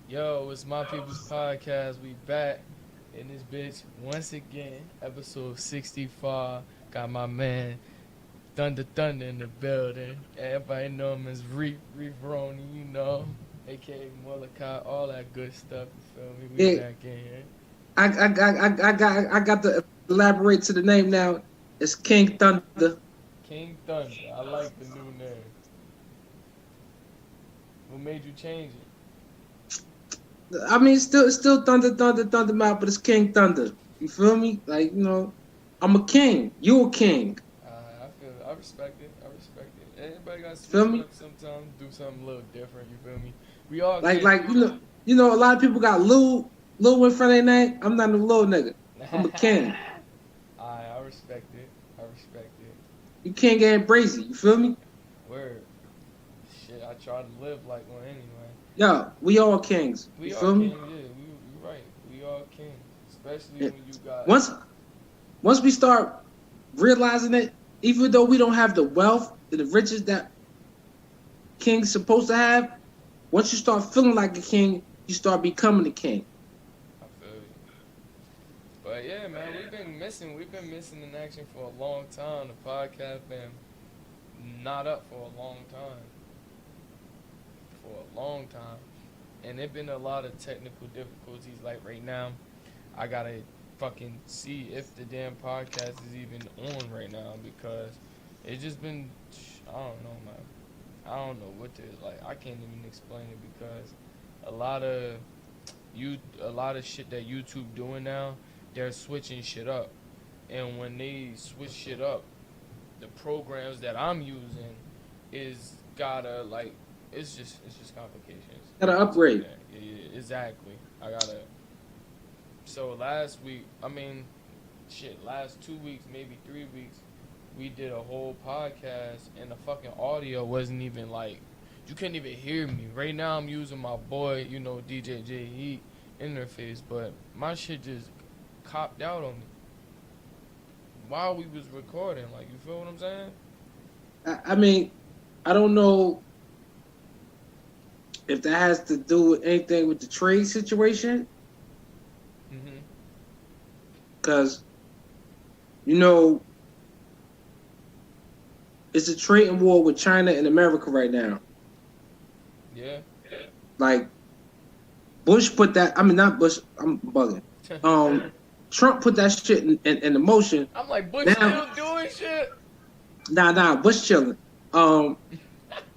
Yo, it's My People's Podcast. We back in this bitch once again. Episode 65. Got my man Thunder in the building. Everybody know him as Reef Roney, aka Molokai, all that good stuff. You feel me? We Yeah, back in here. I got to elaborate to the name now. It's King Thunder. King Thunder. I like the new name. What made you change it? I mean, it's still Thunder Mouth, but it's King Thunder. You feel me? Like I'm a king. You a king. I respect it. I respect it. Everybody got to Feel switch it me? up sometimes, do something a little different. You feel me? We all Like can't like do you know you know a lot of people got Lou in front of their name. I'm not a little nigga. I'm a king. I respect it. I respect it. You can't get brazy. You feel me? Word. Shit, I try to live like one anyway. Yo, we all kings. You We are feel me? kings, yeah. We right. We are kings. Especially Yeah. when you got. Once once we start realizing it, even though we don't have the wealth and the riches that king's supposed to have, once you start feeling like a king, you start becoming a king. I feel you. But yeah, man, We've been missing in action for a long time. The podcast been not up for a long time. For a long time. And it been a lot of technical difficulties. Like right now, I gotta fucking see if the damn podcast is even on right now because it's just been, I don't know, man. I don't know what to, like, I can't even explain it because a lot of a lot of shit that YouTube doing now, they're switching shit up. And when they switch shit up, the programs that I'm using is gotta like it's just complications. Gotta Let me tell you upgrade. that. Yeah, exactly. I gotta. So last week, I mean, shit, last 2 weeks, maybe 3 weeks, we did a whole podcast and the fucking audio wasn't even like you couldn't even hear me. Right now I'm using my boy, DJ J Heat interface, but my shit just copped out on me while we was recording. Like, you feel what I'm saying? I mean, I don't know if that has to do with anything with the trade situation, Mhm. because you know it's a trading war with China and America right now. Yeah. Like Bush put that. I mean, not Bush. I'm bugging. Um, Trump put that shit in motion. I'm like, Bush Now, still doing shit. nah, Bush chilling. Um,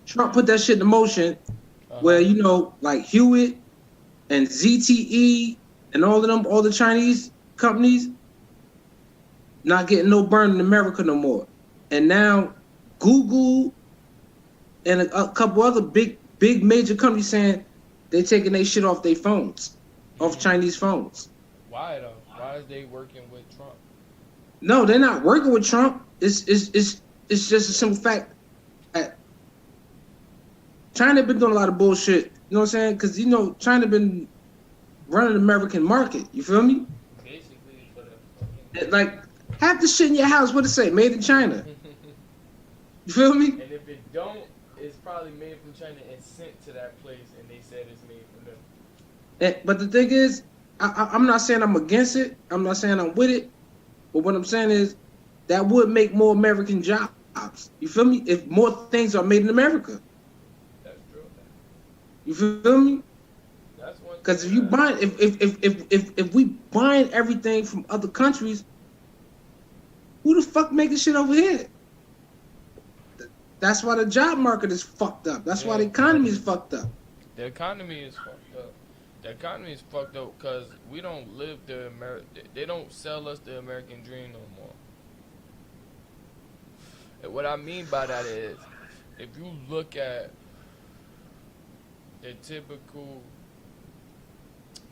Trump put that shit in motion Uh where huh. like Hewitt and ZTE and all of them, all the Chinese companies not getting no burn in America no more. And now Google and a couple other big major companies saying they taking their shit off their phones, off Mhm. Chinese phones. Why though? Why is they working with Trump? No, they're not working with Trump. It's just a simple fact that China been doing a lot of bullshit. You know what I'm saying? Because China been running the American market. You feel me? Basically for the Like half the shit in your house, what it say? Made in China. fucking. You feel me? And if it don't, it's probably made from China and sent to that place, and they said it's made from them. But the thing is, I'm not saying I'm against it. I'm not saying I'm with it. But what I'm saying is that would make more American jobs. You feel me? If more things are made in America. That's true. You feel me? That's one Because thing if you that. buy if we buying everything from other countries, who the fuck making shit over here? That's why the job market is fucked up. That's why the Yeah, economy is fucked up. the economy is fucked up. The economy is fucked up because we don't live the They don't sell us the American dream no more. And what I mean by that is, if you look at the typical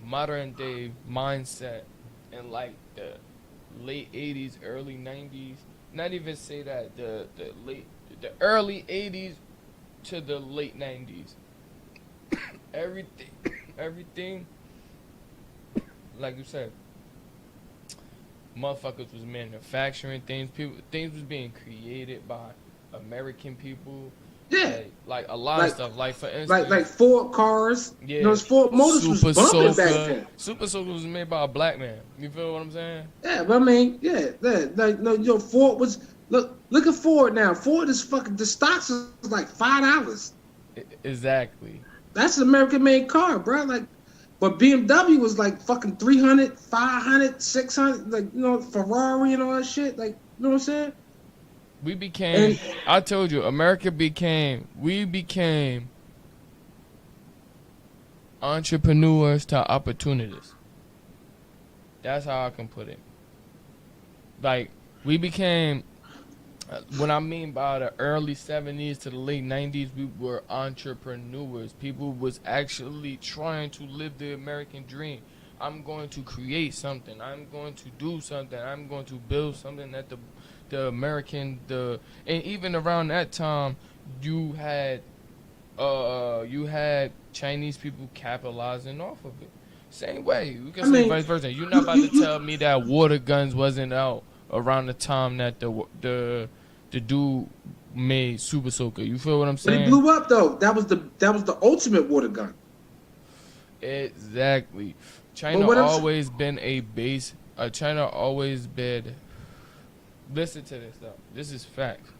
modern day mindset in like the late 80s, early 90s, not even say that the early 80s to the late 90s, everything everything like you said, motherfuckers was manufacturing things. Things was being created by American people. Yeah, Like a lot of like stuff. Like for like instance, Ford cars. You know, yeah, Ford Motors was Super bumping back Soaker. then. Super Soaker was made by a black man. You feel what I'm saying? Yeah, but I mean, yeah, like no, Ford was look at Ford now. Ford is fucking the stocks is like $5. Exactly. That's an American made car, bro. Like, but BMW was like fucking 300, 500, 600. Like, Ferrari and all that shit. Like, you know what I'm saying? We became. And I told you, America became. We became entrepreneurs to opportunists. That's how I can put it. Like we became. What I mean by the early 70s to the late 90s, we were entrepreneurs. People was actually trying to live the American dream. I'm going to create something. I'm going to do something. I'm going to build something that the American and even around that time, you had you had Chinese people capitalizing off of it. Same way, you can I say mean, vice versa. You're not you about you to you. tell me that water guns wasn't out around the time that the dude made Super Soaker. You feel what I'm But he saying? blew up though. That was the ultimate water gun. Exactly. But China what I'm always been a base. China always been. Listen to this though. This is facts.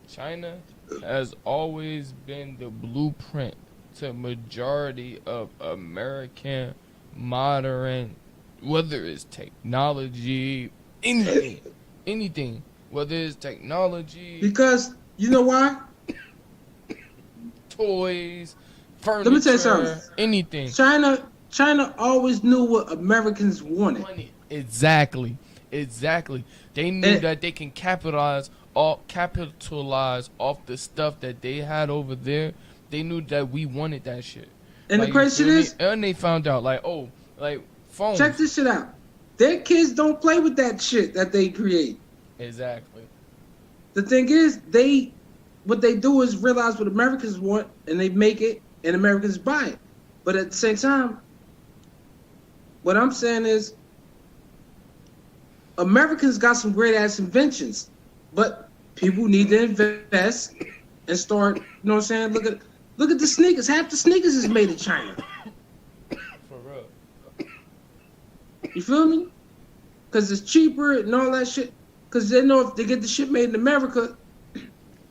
China has always been the blueprint to majority of American modern, whether it's technology, anything, whether it's technology, because you know why? toys, Let me tell you something. furniture, anything. China always knew what Americans wanted. Money. Exactly. Exactly. They knew And that they can capitalize off the stuff that they had over there. They knew that we wanted that shit. and the Like you crazy shit feel me? is, And they found out like, oh, like check phones. this shit out. Their kids don't play with that shit that they create. Exactly. The thing is, what they do is realize what Americans want, and they make it, and Americans buy it. But at the same time, what I'm saying is, Americans got some great ass inventions, but people need to invest and start. You know what I'm saying? Look at the sneakers. Half the sneakers is made in China. For real. You feel me? Because it's cheaper and all that shit. Because they know if they get the shit made in America,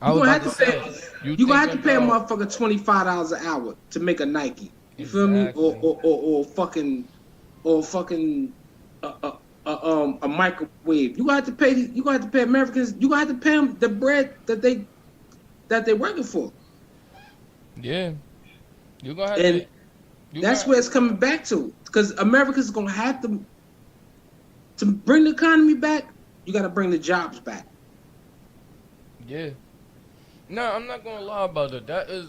I you're was gonna about have to to say, pay. you You gonna have thinking to pay a about motherfucker $25 an hour to make a Nike. You feel me? Or exactly. fucking a microwave. You gonna have to pay. You gonna have to pay Americans. You gonna have to pay them the bread that they're working for. Yeah. You gonna have to And you that's got where it's coming back to. Because America's gonna have to bring the economy back. You got to bring the jobs back. yeah. No, I'm not gonna lie about it. That is,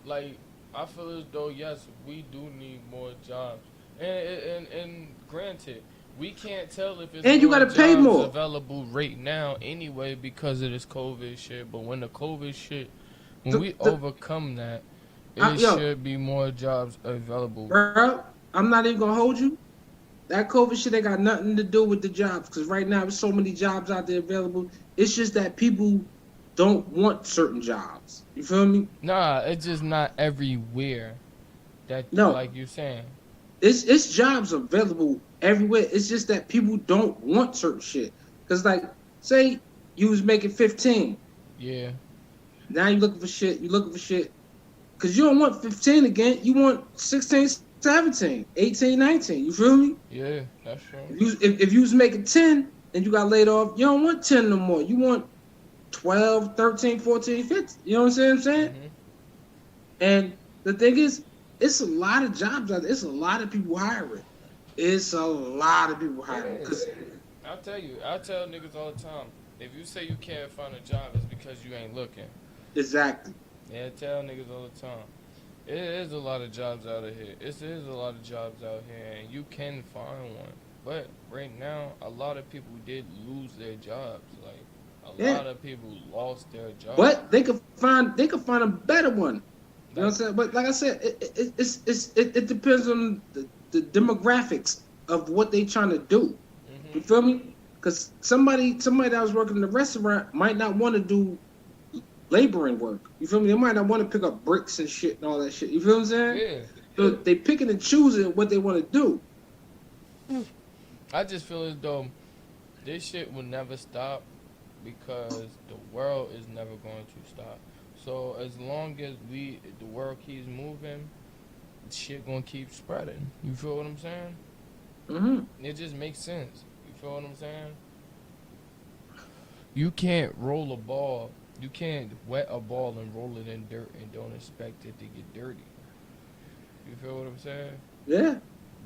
like, I feel as though yes, we do need more jobs, and granted, we can't tell if it's And you got more to pay jobs more. available right now anyway because of this COVID shit. But when the COVID shit, when The, we the, overcome that, it yo, should be more jobs available. bro, I'm not even gonna hold you. That COVID shit ain't got nothing to do with the jobs. Because right now, there's so many jobs out there available. It's just that people don't want certain jobs. You feel me? Nah, it's just not everywhere. That No, like you're saying. it's jobs available everywhere. It's just that people don't want certain shit. Cause like, say you was making 15, Yeah, now you looking for shit. You looking for shit. Cause you don't want 15 again. You want 16, 17, 18, 19. You feel me? yeah, that's true. If you was making 10 and you got laid off, you don't want 10 no more. You want 12, 13, 14, 15. You know what I'm saying? Mhm. And the thing is, it's a lot of jobs out there. It's a lot of people hiring. It's a lot of people It hiring. is. I tell niggas all the time. If you say you can't find a job, it's because you ain't looking. Exactly. Yeah, I tell niggas all the time. It is a lot of jobs out of here. It is a lot of jobs out here, and you can find one. But right now, a lot of people did lose their jobs. Like a Yeah. lot of people lost their jobs. But they could find a better one. You know what I'm Like, saying? But like I said, it depends on the demographics of what they trying to do. You mhm, feel me? Because somebody that was working in the restaurant might not want to do laboring work. You feel me? They might not want to pick up bricks and shit and all that shit. You feel what I'm saying? Yeah. So they picking and choosing what they want to do. I just feel as though this shit will never stop because the world is never going to stop. So as long as the world keeps moving, shit gonna keep spreading. You feel what I'm saying? It just makes sense. You feel what I'm saying? You can't roll a ball. You can't wet a ball and roll it in dirt and don't expect it to get dirty. You feel what I'm saying? Yeah.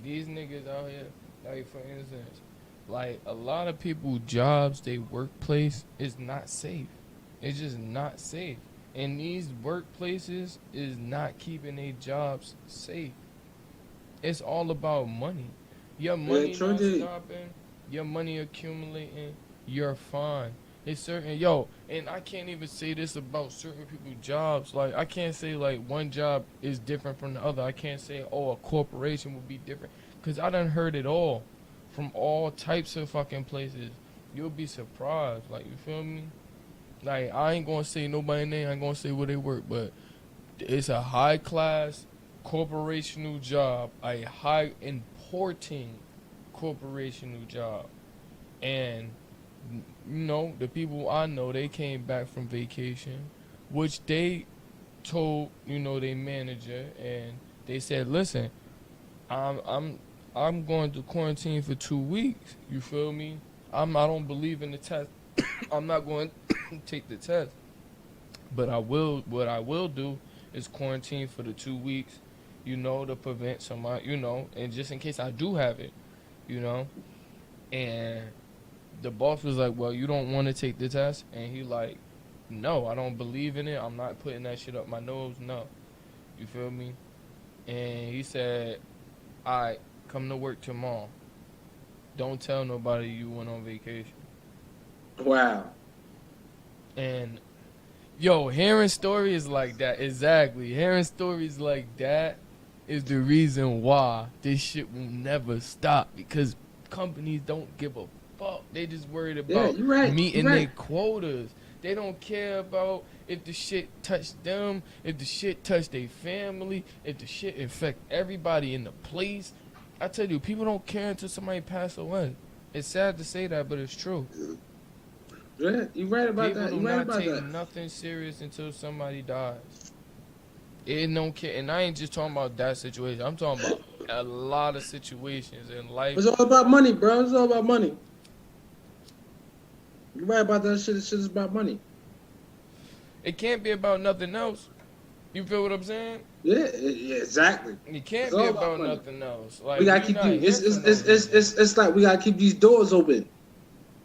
These niggas out here, like for instance, like a lot of people jobs, they workplace is not safe. It's just not safe. And these workplaces is not keeping their jobs safe. It's all about money. Your money not stopping, your money accumulating, you're fine. It's certain and I can't even say this about certain people's jobs. Like I can't say like one job is different from the other. I can't say a corporation will be different, cause I done heard it all, from all types of fucking places. You'll be surprised. Like you feel me? Like I ain't gonna say nobody's name. I ain't gonna say where they work, but it's a high class corporational job, a high importing corporational job, and the people I know, they came back from vacation, which they told their manager, and they said, listen, I'm going to quarantine for 2 weeks. You feel me? I don't believe in the test. I'm not going to take the test, but what I will do is quarantine for the 2 weeks, to prevent somebody, and just in case I do have it, and the boss was like, well, you don't want to take the test? And he like, no, I don't believe in it. I'm not putting that shit up my nose. No. You feel me? And he said, all right, come to work tomorrow. Don't tell nobody you went on vacation. Wow. And, hearing stories like that, exactly. Hearing stories like that is the reason why this shit will never stop. Because companies don't give a fuck. They just worried about meeting their quotas. They don't care about if the shit touched them, if the shit touched their family, if the shit affect everybody in the place. I tell you, people don't care until somebody pass away. It's sad to say that, but it's true. Yeah, you right about people that. You do right not about take that. nothing serious until somebody dies. It don't care, and I ain't just talking about that situation. I'm talking about a lot of situations in life. It's all about money, bro. It's all about money. You right about that shit. This shit is about money. It can't be about nothing else. You feel what I'm saying? Yeah, exactly. It can't be about nothing else. Like we gotta keep it's like we gotta keep these doors open.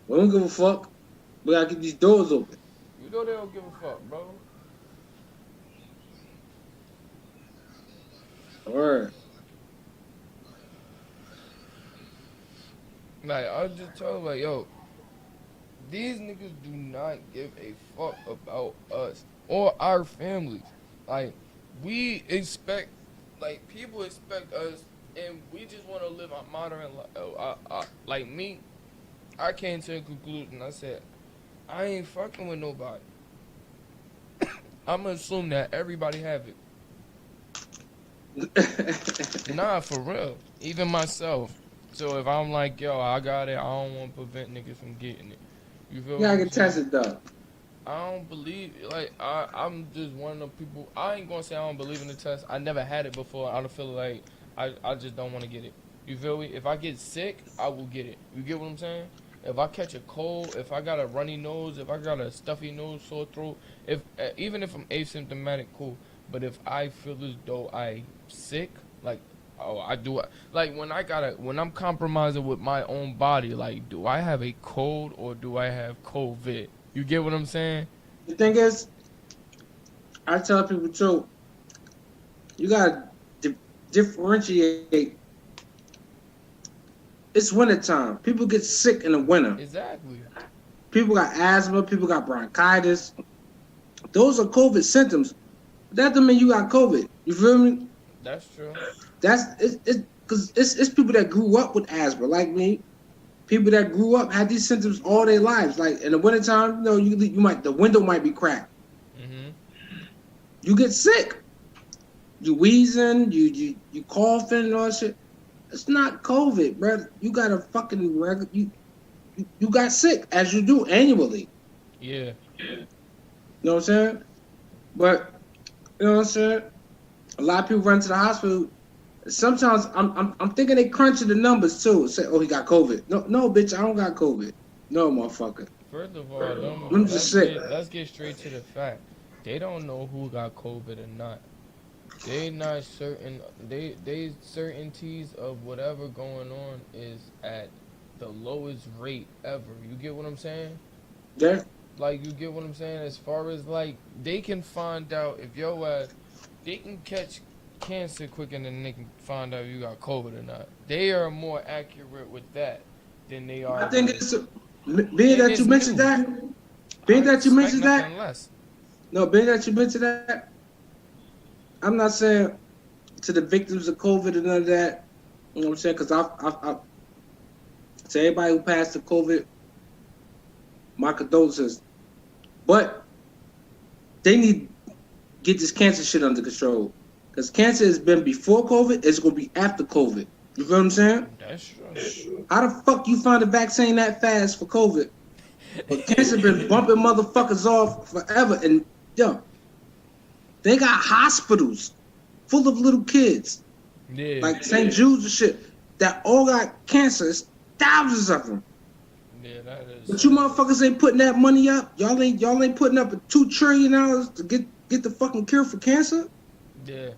We don't give a fuck. We gotta keep these doors open. You know they don't give a fuck, bro. Alright. Like I was just telling like, these niggas do not give a fuck about us or our families. Like we expect, like people expect us, and we just want to live a modern life. Like me, I came to a conclusion. I said, I ain't fucking with nobody. I'm gonna assume that everybody have it. Nah, for real. Even myself. So if I'm like, I got it, I don't want to prevent niggas from getting it. You feel I can test it though. I don't believe, like, I'm just one of the people, I ain't gonna say I don't believe in the test. I never had it before. I don't feel like, I just don't want to get it. You feel me? If I get sick, I will get it. You get what I'm saying? If I catch a cold, if I got a runny nose, if I got a stuffy nose, sore throat, even if I'm asymptomatic, cool. But if I feel as though I'm sick, like, I do. Like when I'm compromising with my own body, like, do I have a cold or do I have COVID? You get what I'm saying? The thing is, I tell people too, you gotta differentiate. It's wintertime. People get sick in the winter. Exactly. People got asthma. People got bronchitis. Those are COVID symptoms. That doesn't mean you got COVID. You feel me? That's true. It's people that grew up with asthma, like me. People that grew up had these symptoms all their lives. Like in the wintertime, you might the window might be cracked. Mm-hmm. you get sick. You wheezing, you coughing and all that shit. It's not COVID, bro. You got a fucking you got sick as you do annually. Yeah. You know what I'm saying? But you know what I'm saying? A lot of people run to the hospital. Sometimes I'm thinking they crunching the numbers too. Say, oh, he got COVID. No, bitch, I don't got COVID. No, motherfucker. First of all, I'm just sick. let's get straight to the fact. They don't know who got COVID or not. They not certain. They certainties of whatever going on is at the lowest rate ever. You get what I'm saying? Yeah. Like, you get what I'm saying? As far as like, they can find out if your ass, they can catch cancer quicker than they can find out if you got COVID or not. They are more accurate with that than they are. I think with, it's being that you mentioned new. that. Being that you mentioned that. Less. No, being that you mentioned that. I'm not saying to the victims of COVID and none of that. You know what I'm saying? Because I to everybody who passed the COVID, my condolences. But they need to get this cancer shit under control. Because cancer has been before COVID, it's going to be after COVID. You feel what I'm saying? That's true. How the fuck you find a vaccine that fast for COVID? But cancer been bumping motherfuckers off forever. And, yo, they got hospitals full of little kids. Yeah. Like St. Jude's and shit. That all got cancer. It's thousands of them. Yeah, that is. But you motherfuckers ain't putting that money up. Y'all ain't putting up $2 trillion to get the fucking cure for cancer. Yeah.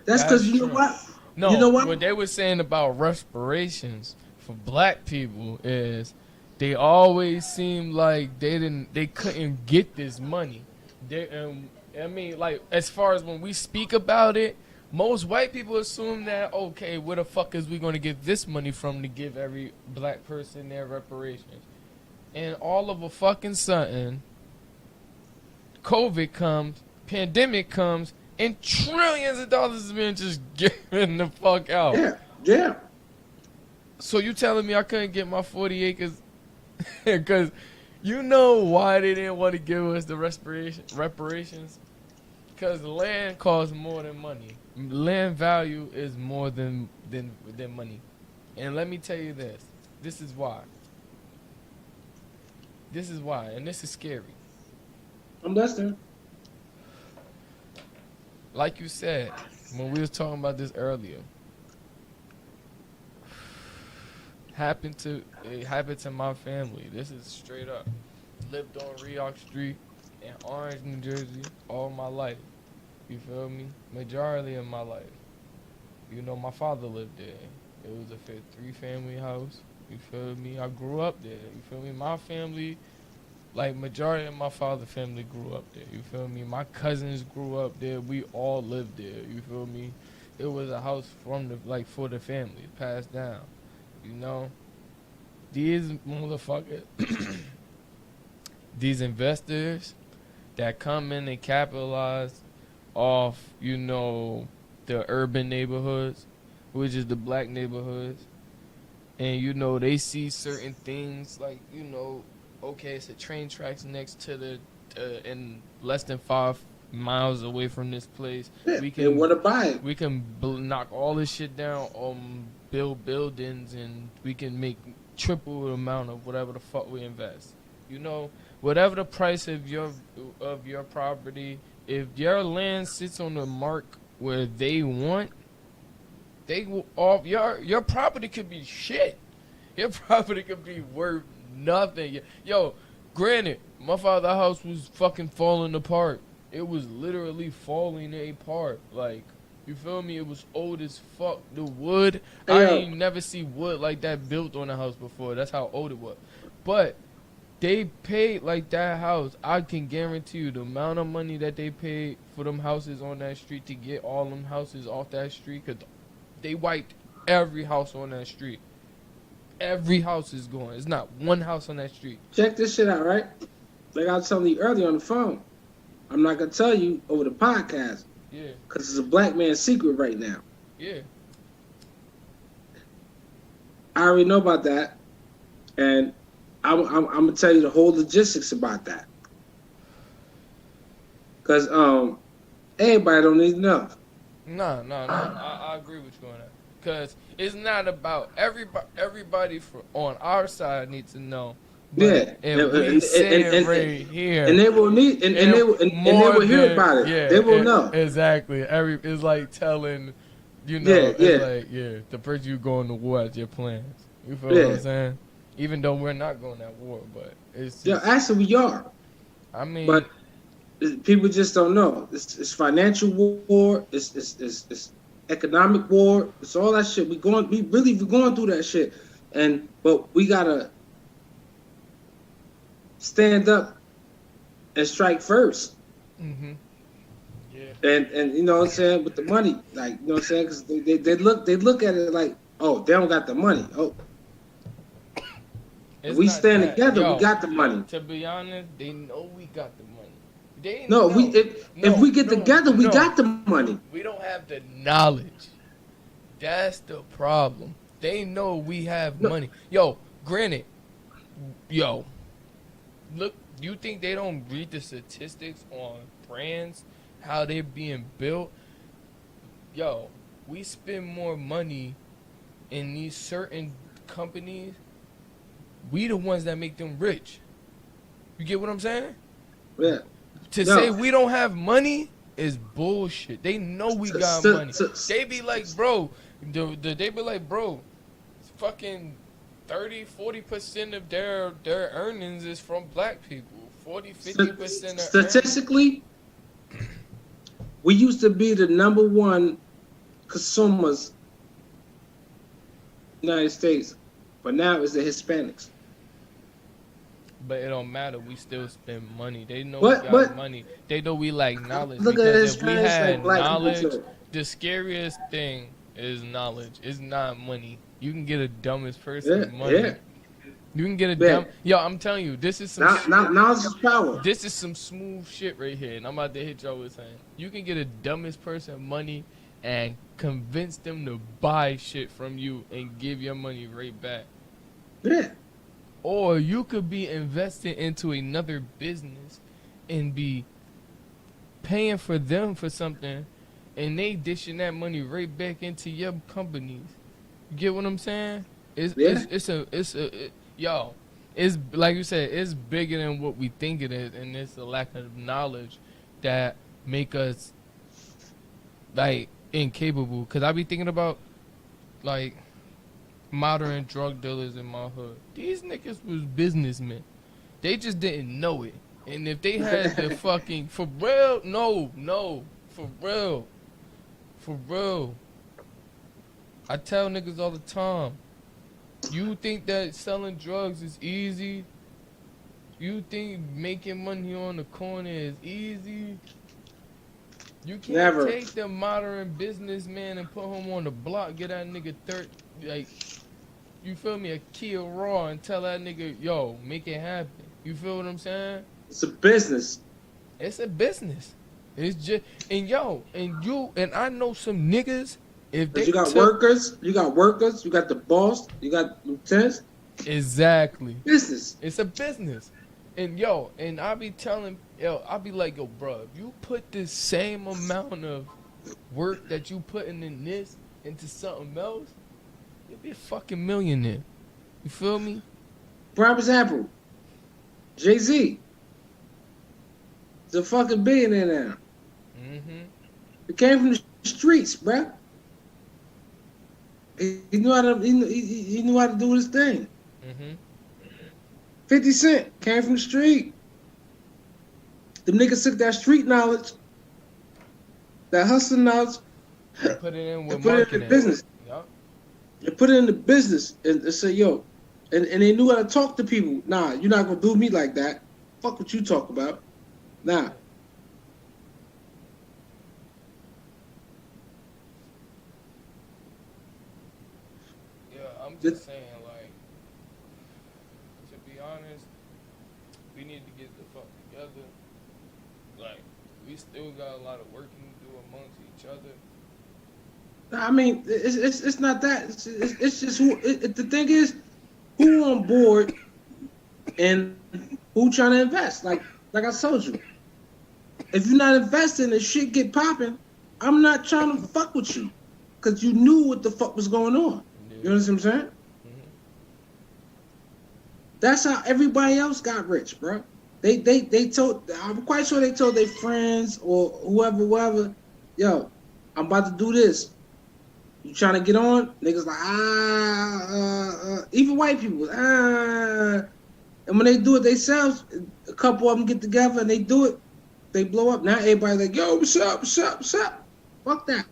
That's because you know true. what? No, you know what? What they were saying about respirations for black people is they always seem like they couldn't get this money. I mean, like, as far as when we speak about it, most white people assume that, okay, where the fuck is we going to get this money from to give every black person their reparations? And all of a fucking sudden, COVID comes, pandemic comes, and trillions of dollars is being just given the fuck out. Yeah. So you telling me I couldn't get my 40 acres? Because you know why they didn't want to give us the reparations? Because land costs more than money. Land value is more than money. And let me tell you this. This is why. And this is scary. I'm listening. Like you said, when we was talking about this earlier, it happened to my family. This is straight up. Lived on Reoc Street in Orange, New Jersey, all my life. You feel me? Majority of my life. You know, my father lived there. It was a 3-family house. You feel me? I grew up there. You feel me? My family, like, majority of my father's family grew up there. You feel me? My cousins grew up there. We all lived there. You feel me? It was a house for the family, passed down. You know? These motherfuckers, these investors that come in and capitalize off, you know, the urban neighborhoods, which is the black neighborhoods, and, you know, they see certain things like, you know, okay, it's a train tracks next to the in less than 5 miles away from this place. Yeah, We they can want to buy it. we can knock all this shit down, build buildings, and we can make triple the amount of whatever the fuck we invest. You know, whatever the price of your property, if your land sits on the mark where they want, they will off your property could be shit. Your property could be worth nothing. Yo, granted, my father's house was fucking falling apart. It was literally falling apart. Like, you feel me? It was old as fuck. The wood, I ain't never see wood like that built on a house before. That's how old it was. But they paid like that house. I can guarantee you the amount of money that they paid for them houses on that street to get all them houses off that street, because they wiped every house on that street. Every house is gone. It's not one house on that street. Check this shit out, right? Like I was telling you earlier on the phone. I'm not going to tell you over the podcast. Yeah. Because it's a black man's secret right now. Yeah. I already know about that. And I'm going to tell you the whole logistics about that. Because Everybody don't need enough. No, no, no. I agree with you on that. Cause it's not about everybody for on our side needs to know. But Yeah, if we say it right and here, they will need if and they more will hear than about it. yeah, They will know. exactly. It's like telling, Yeah, it's yeah, like the person you going to war as your plans. You feel what yeah. I'm saying? Even though we're not going at war, but it's Yeah, just. actually, we are, I mean, but people just don't know. It's financial war. It's economic war. It's all that shit. We're going through that shit, but we gotta stand up and strike first. hmm yeah. And you know what I'm saying, with the money, like, you know what I'm saying, because they look at it like, oh, they don't got the money. Oh, if It's we not stand that, together, we yo. got the money. To be honest, they know we got the money. They No, we know. if No, we get no, together, we no. got the money. We don't have the knowledge. That's the problem. They know we have No, money. Yo, granted, yo, look, you think they don't read the statistics on brands, how they're being built? Yo, we spend more money in these certain companies. We the ones that make them rich. You get what I'm saying? yeah, To say no. we don't have money is bullshit. They know we got So, money. so, They be like, bro, they be like, bro, it's fucking 30-40% of their earnings is from black people. 40-50% of earnings. statistically, we used to be the number one consumers in the United States, but now it's the Hispanics. But it don't matter. We still spend money. They know we But got money. They know we like knowledge look at the because if we Hispanics like had black people knowledge, too. the scariest thing is knowledge. It's not money. You can get a dumbest Yeah, person money. yeah, You can get a yeah. dumb. Yo, I'm telling you, this is some. Now, knowledge is power. This is some smooth shit right here, and I'm about to hit y'all with saying. You can get a dumbest person money and convince them to buy shit from you and give your money right back. Yeah, Or you could be investing into another business and be paying for them for something and they dishing that money right back into your companies. You get what I'm saying? yeah. Yo, it's like you said, it's bigger than what we think it is, and it's a lack of knowledge that make us like incapable. Cause I be thinking about like modern drug dealers in my hood. These niggas was businessmen. They just didn't know it. And if they had the fucking for real, no, for real. I tell niggas all the time. You think that selling drugs is easy? You think making money on the corner is easy? You can't Never. take the modern businessman and put him on the block, get that nigga like, you feel me, a Kia Raw and tell that nigga, yo, make it happen. You feel what I'm saying? It's a business. It's a business. It's just, and I know some niggas, if they Cause you got workers, you got the boss, you got lieutenants. Exactly. Business. It's a business. And I be telling, I be like, yo, bro, if you put the same amount of work that you putting in this into something else, you'll be a fucking millionaire. You feel me? Prime example, Jay-Z. He's a fucking billionaire now. Mm-hmm. He came from the streets, bruh. He knew how to he knew how to do his thing. Mm-hmm. 50 Cent came from the street. Them niggas took that street knowledge, that hustling knowledge, Put it in with and put it in marketing. the business. Yup. And put it in the business and say, yo, and they knew how to talk to people. Nah, you're not gonna do me like that. Fuck what you talk about. Nah. Yeah, I'm just saying, like, to be honest, we need to get the fuck together. Like, we still got a lot of working to do amongst each other. I mean, it's not that. It's just the thing is, who on board and who trying to invest. Like I told you, if you're not investing and shit get popping, I'm not trying to fuck with you, cause you knew what the fuck was going on. Yeah. You understand what I'm saying? Mhm. That's how everybody else got rich, bro. They told. I'm quite sure they told their friends or whoever, yo, I'm about to do this. You trying to get on? Niggas like even white people and when they do it themselves, a couple of them get together and they do it. They blow up. Now everybody like, yo, what's up? What's up? What's up? Fuck that,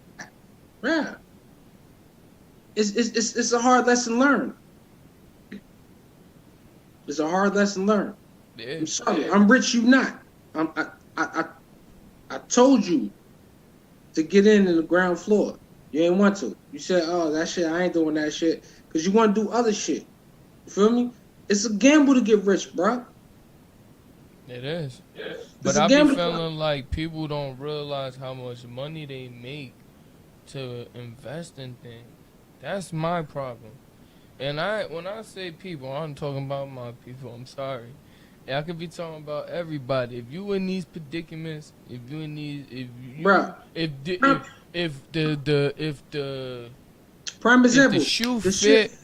yeah. It's a hard lesson learned. It's a hard lesson learned. Yeah. I'm sorry. I'm rich. You not. I told you to get in the ground floor. You ain't want to. You said, "Oh, that shit. I ain't doing that shit," because you want to do other shit. You feel me? It's a gamble to get rich, bro. It is. It's But a I be gamble. feeling like people don't realize how much money they make to invest in things. That's my problem. And when I say people, I'm talking about my people. I'm sorry. I could be talking about everybody. If you in these predicaments, if you in these, if you, Bruh. if the Prime if the example. shoe The shit. fit,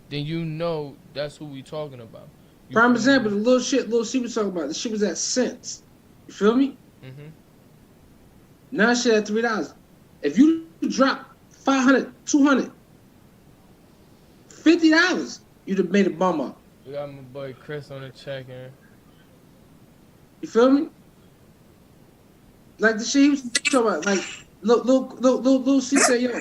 then you know that's who we talking about. You Prime feel example. me? The little shit. Little she was talking about. The shit was at cents. You feel me? Mhm. Now shit at $3. If you drop 500, 200, $50, you'd have made a bum up. We got my boy Chris on the check in. You feel me? Like the shit he was talking about, like little C said, yo,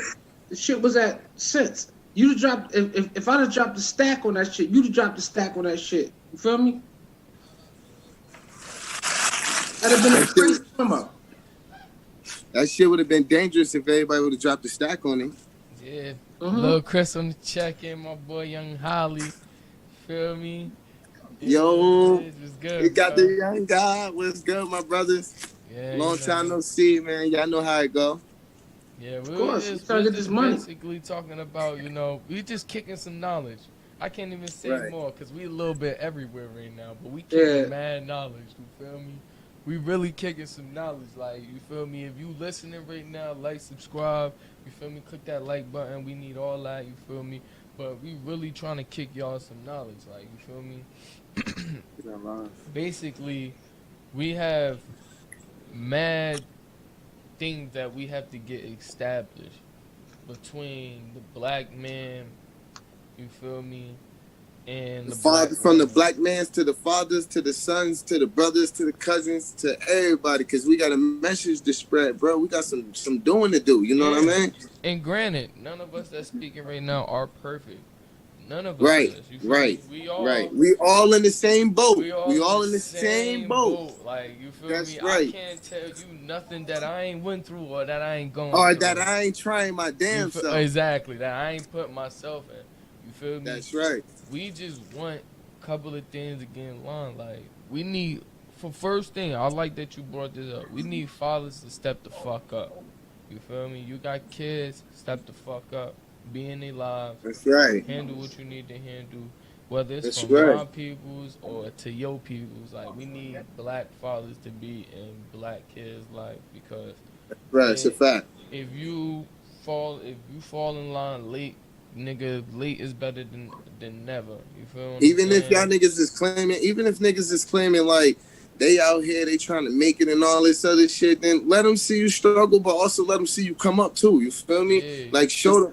the shit was at cents. You'd have dropped if I'd have dropped the stack on that shit, you'd have dropped the stack on that shit. You feel me? That'd have been a crazy come up. That shit would have been dangerous if everybody would have dropped the stack on it. Yeah. Mm-hmm. Little Chris on the check in, my boy Young Holly. Feel me? Yo, it was good. you got bro. the young guy. What's good, my brothers? Yeah, Long you time know. no see, man. Y'all know how it go. Yeah, Of course, we're we trying to get this just money. basically talking about, we just kicking some knowledge. I can't even say Right. more because we a little bit everywhere right now, but we Yeah. kicking mad knowledge. You feel me? We really kicking some knowledge. Like, you feel me? If you listening right now, like, subscribe. You feel me? Click that like button. We need all that. You feel me? But we really trying to kick y'all some knowledge. Like, you feel me? Basically, we have mad things that we have to get established between the black man, you feel me, and the black Father, from the woman. black mans to the fathers, to the sons, to the brothers, to the cousins, to everybody, because we got a message to spread, bro. We got some doing to do. You know what I Yeah. mean? And granted, none of us that's speaking right now are perfect. None of us Right, is. You feel right, me? We all right. We all in the same boat. we We all all in in the the same same boat. boat. Like, you feel That's me? right. I can't tell you nothing that I ain't went through or that I ain't going Or through. that I ain't trying my damn self. Exactly, that I ain't put myself in. You feel me? That's right. We just want a couple of things to get in line. Like, we need, for first thing, I like that you brought this up. We need fathers to step the fuck up. You feel me? You got kids, step the fuck up. Be in their lives. That's right. Handle what you need to handle. Whether it's That's from right. my peoples or to your peoples. Like, we need black fathers to be in black kids' life because Right, it's a fact. if you fall in line late, nigga, late is better than never. You feel what Even I'm if y'all saying? niggas is claiming, even if niggas is claiming like they out here, they trying to make it and all this other shit, then let them see you struggle, but also let them see you come up too. You feel me? Yeah. Like show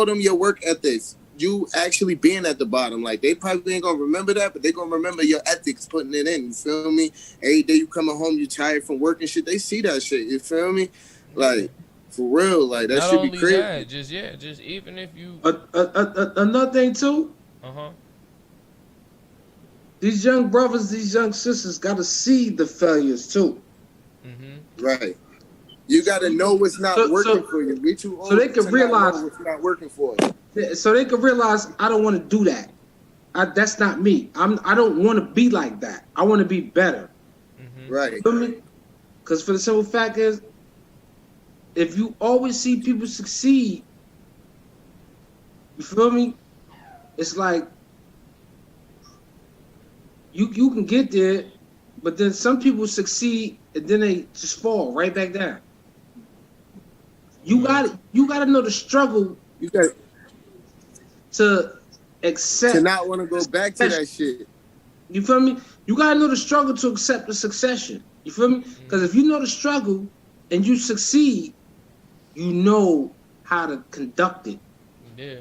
them your work ethics. You actually being at the bottom. Like they probably ain't gonna remember that, but they gonna remember your ethics putting it in. You feel me? Every day you coming home, you tired from work and shit. They see that shit. You feel me? Like for real, like that Not should be only crazy. that, just even if you Another thing too. uh-huh. These young brothers, these young sisters, gotta see the failures too. Mm-hmm. Right. You got to know what's not working for you. We too old so they can to realize not know what's not working for us. So they can realize I don't want to do that. That's not me. I don't want to be like that. I want to be better. Mm-hmm. Right. You feel me? Because for the simple fact is, if you always see people succeed, you feel me? It's like you can get there, But then some people succeed and then they just fall right back down. You gotta know the struggle You got to accept to not want to go back to that shit. You feel me? You gotta know the struggle to accept the succession. You feel me? Because if you know the struggle and you succeed, you know how to conduct it. Yeah.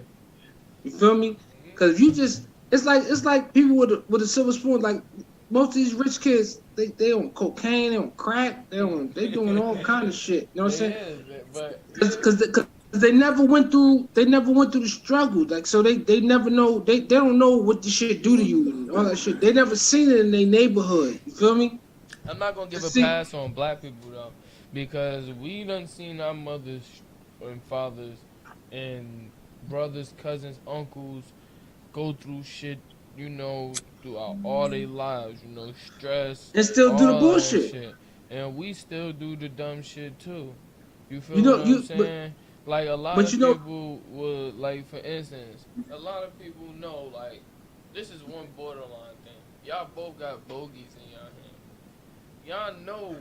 You feel me? Because if you just, it's like people with a silver spoon. Like most of these rich kids, they on cocaine, they on crack, they doing all kind of shit. You know what I'm saying? Because they never went through the struggle. Like so they never know they don't know what this shit do to you and all that shit. They never seen it in their neighborhood. You feel me? I'm not gonna give a pass on black people though, because we done seen our mothers and fathers and brothers, cousins, uncles go through shit, you know, throughout all their lives, you know, stress, And still do the all that bullshit. shit. And we still do the dumb shit too. You feel You know what I'm saying? Like a lot of you know, people would, like for instance, a lot of people know, like, this is one borderline thing. Y'all both got bogeys in y'all hand. Y'all know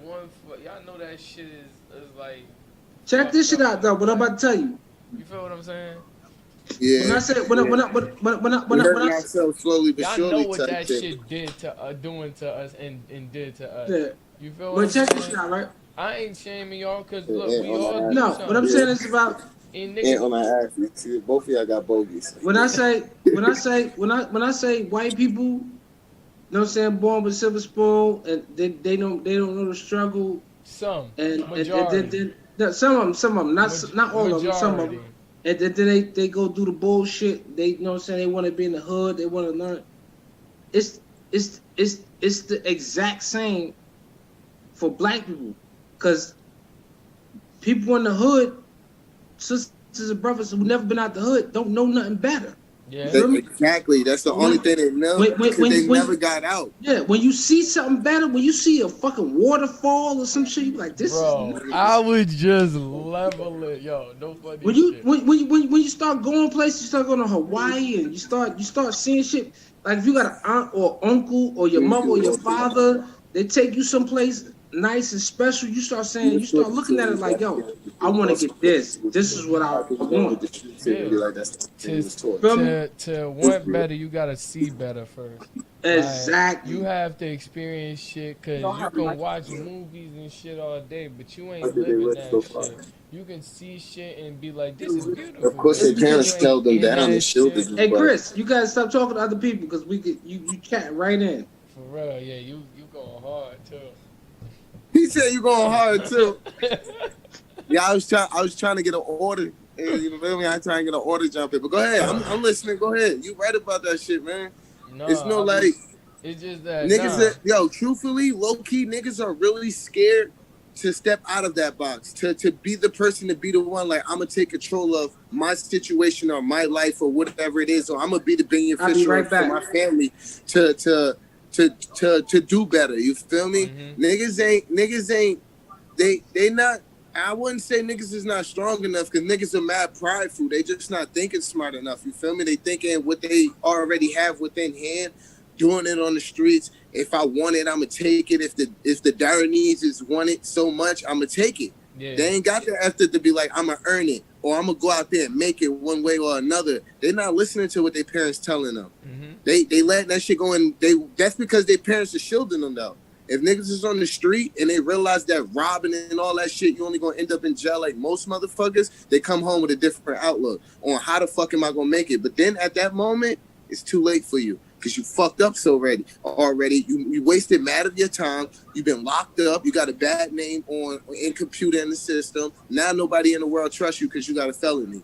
y'all know that shit is like. check this shit out though. What I'm about to tell you. You feel what I'm saying? Yeah. When I say when I ourselves slowly but y'all surely. know what that shit did to doing to us and did to us. yeah. You feel what But I'm check this saying? shit out, right? I ain't shaming y'all because look, Yeah, we all do No, something. what I'm saying is about And And niggas, on our ass, you see, both of y'all got bogeys. when I say white people, you know what I'm saying, born with silver spoon and they don't know the struggle some and majority, then no, some of them not all of them, some of majority. them. And then they go through the bullshit. They, you know what I'm saying, they want to be in the hood, they want to learn. It's the exact same for black people. Cause people in the hood, sisters and brothers who never been out the hood, don't know nothing better. Yeah. Exactly. That's the only thing they know because they never got out. Yeah, when you see something better, when you see a fucking waterfall or some shit, you be like, this is nice. I would just level it, yo. No funny When you shit. when you start going places, you start going to Hawaii and you start seeing shit. Like if you got an aunt or uncle or your mother or your father, they take you someplace nice and special. You start looking at it like, yo, I want to get this. This is what I want. Yeah. To want better, you gotta see better first. Exactly. Like, you have to experience shit, cause you can watch movies and shit all day, but you ain't living that shit. You can see shit and be like, this is beautiful. Of course, their parents held them down and shielded them. Hey Chris, you gotta stop talking to other people because you chat right in. For real, yeah, you going hard too. He said you going hard too. Yeah, I was trying to get an order. You feel me? I try and get an order jump in. But go ahead, I'm listening. Go ahead. You right about that shit, man. It's no like. It's just that niggas truthfully, low key, niggas are really scared to step out of that box, to be the person, to be the one, like, I'm gonna take control of my situation or my life or whatever it is, or I'm gonna be the beneficiary for my family to do better. You feel me? Mm-hmm. Niggas ain't they not. I wouldn't say niggas is not strong enough because niggas are mad prideful. They just not thinking smart enough. You feel me? They thinking what they already have within hand, doing it on the streets. If I want it, I'ma take it. If the dire needs is want it so much, I'ma take it. Yeah. They ain't got the effort to be like, I'ma earn it or I'ma go out there and make it one way or another. They're not listening to what their parents telling them. Mm-hmm. They letting that shit go in. That's because their parents are shielding them though. If niggas is on the street and they realize that robbing and all that shit, you only gonna end up in jail like most motherfuckers, they come home with a different outlook on how the fuck am I gonna make it. But then at that moment, it's too late for you because you fucked up already. You wasted mad of your time. You've been locked up. You got a bad name in computer in the system. Now nobody in the world trusts you because you got a felony.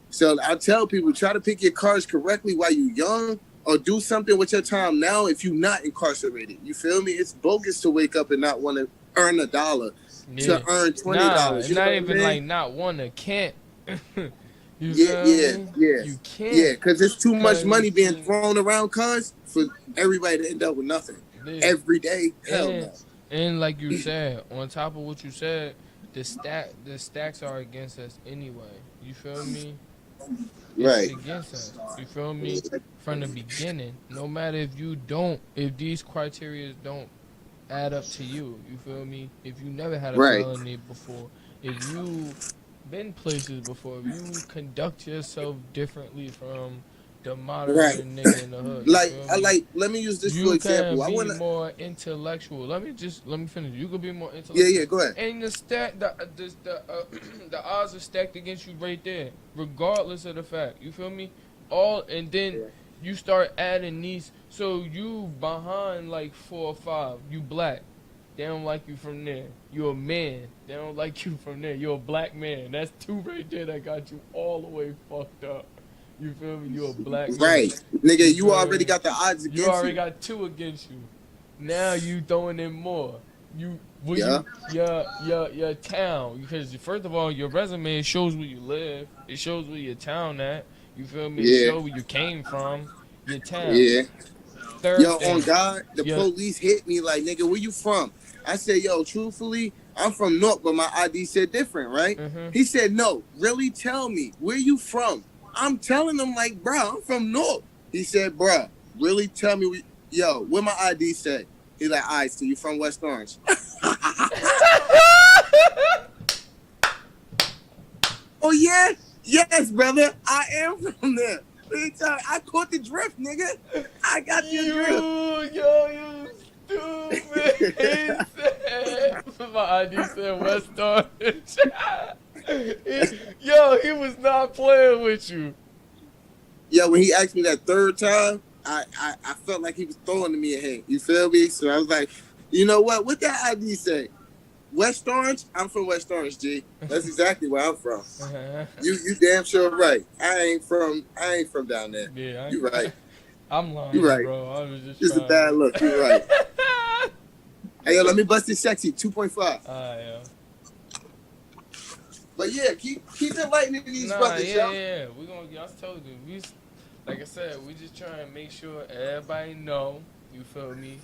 So I tell people, try to pick your cards correctly while you're young. Or do something with your time now if you're not incarcerated. You feel me? It's bogus to wake up and not want to earn $1 to earn $20. Nah, not even like not want to, can't. Yeah. You can't. Yeah, because it's too much money being thrown around, cuz, for everybody to end up with nothing. Yeah. Every day, hell no. And like you said, on top of what you said, the stacks are against us anyway. You feel me? It's against us. You feel me? From the beginning, no matter if these criteria don't add up to you. You feel me? If you never had a Right. felony before, if you been places before, if you conduct yourself differently from the Right. modern nigga in the hood, you Like feel I me? like. Let me use this for You can example. I be wanna. more intellectual. Let me finish. You could be more Yeah. intellectual, Yeah. Go ahead. and the odds are stacked against you right there, regardless of the fact. You feel me? All and then you start adding these. So you behind like 4 or 5. You black. They don't like you from there. You're a man. They don't like you from there. You're a black man. That's 2 right there that got you all the way fucked up. You feel me? You're a black man. Right, nigga. You You feel already me? got the odds You against already you. got 2 against you. Now you throwing in more. Yeah. Your town, because first of all your resume shows where you live. It shows where your town at. You feel me? It Yeah. shows where you came from. Your town. Yeah. Third Yo, on thing, God, the your police hit me like, nigga, where you from? I said, yo, truthfully, I'm from North, but my ID said different, right? He said, no, really tell me, where you from? I'm telling him, like, bro, I'm from North. He said, bro, really tell me, yo, where my ID say? He like, all right, so you from West Orange? Oh, yeah? Yes, brother, I am from there. I caught the drift, nigga. I got the drift. you stupid. He said, my ID said West Orange. He was not playing with you. Yeah, when he asked me that third time, I felt like he was throwing to me a hint. You feel me? So I was like, you know what? What that ID say? West Orange? I'm from West Orange, G. That's exactly where I'm from. You damn sure right. I ain't from down there. Yeah, You right. I'm lying, You right. bro. I was just It's a trying. bad look. You right. Hey, yo, let me bust this sexy 2.5. Yeah. But yeah, keep enlightening these brothers, yo. Yeah. We gonna. I told you. Like I said, we just trying to make sure everybody know. You feel me?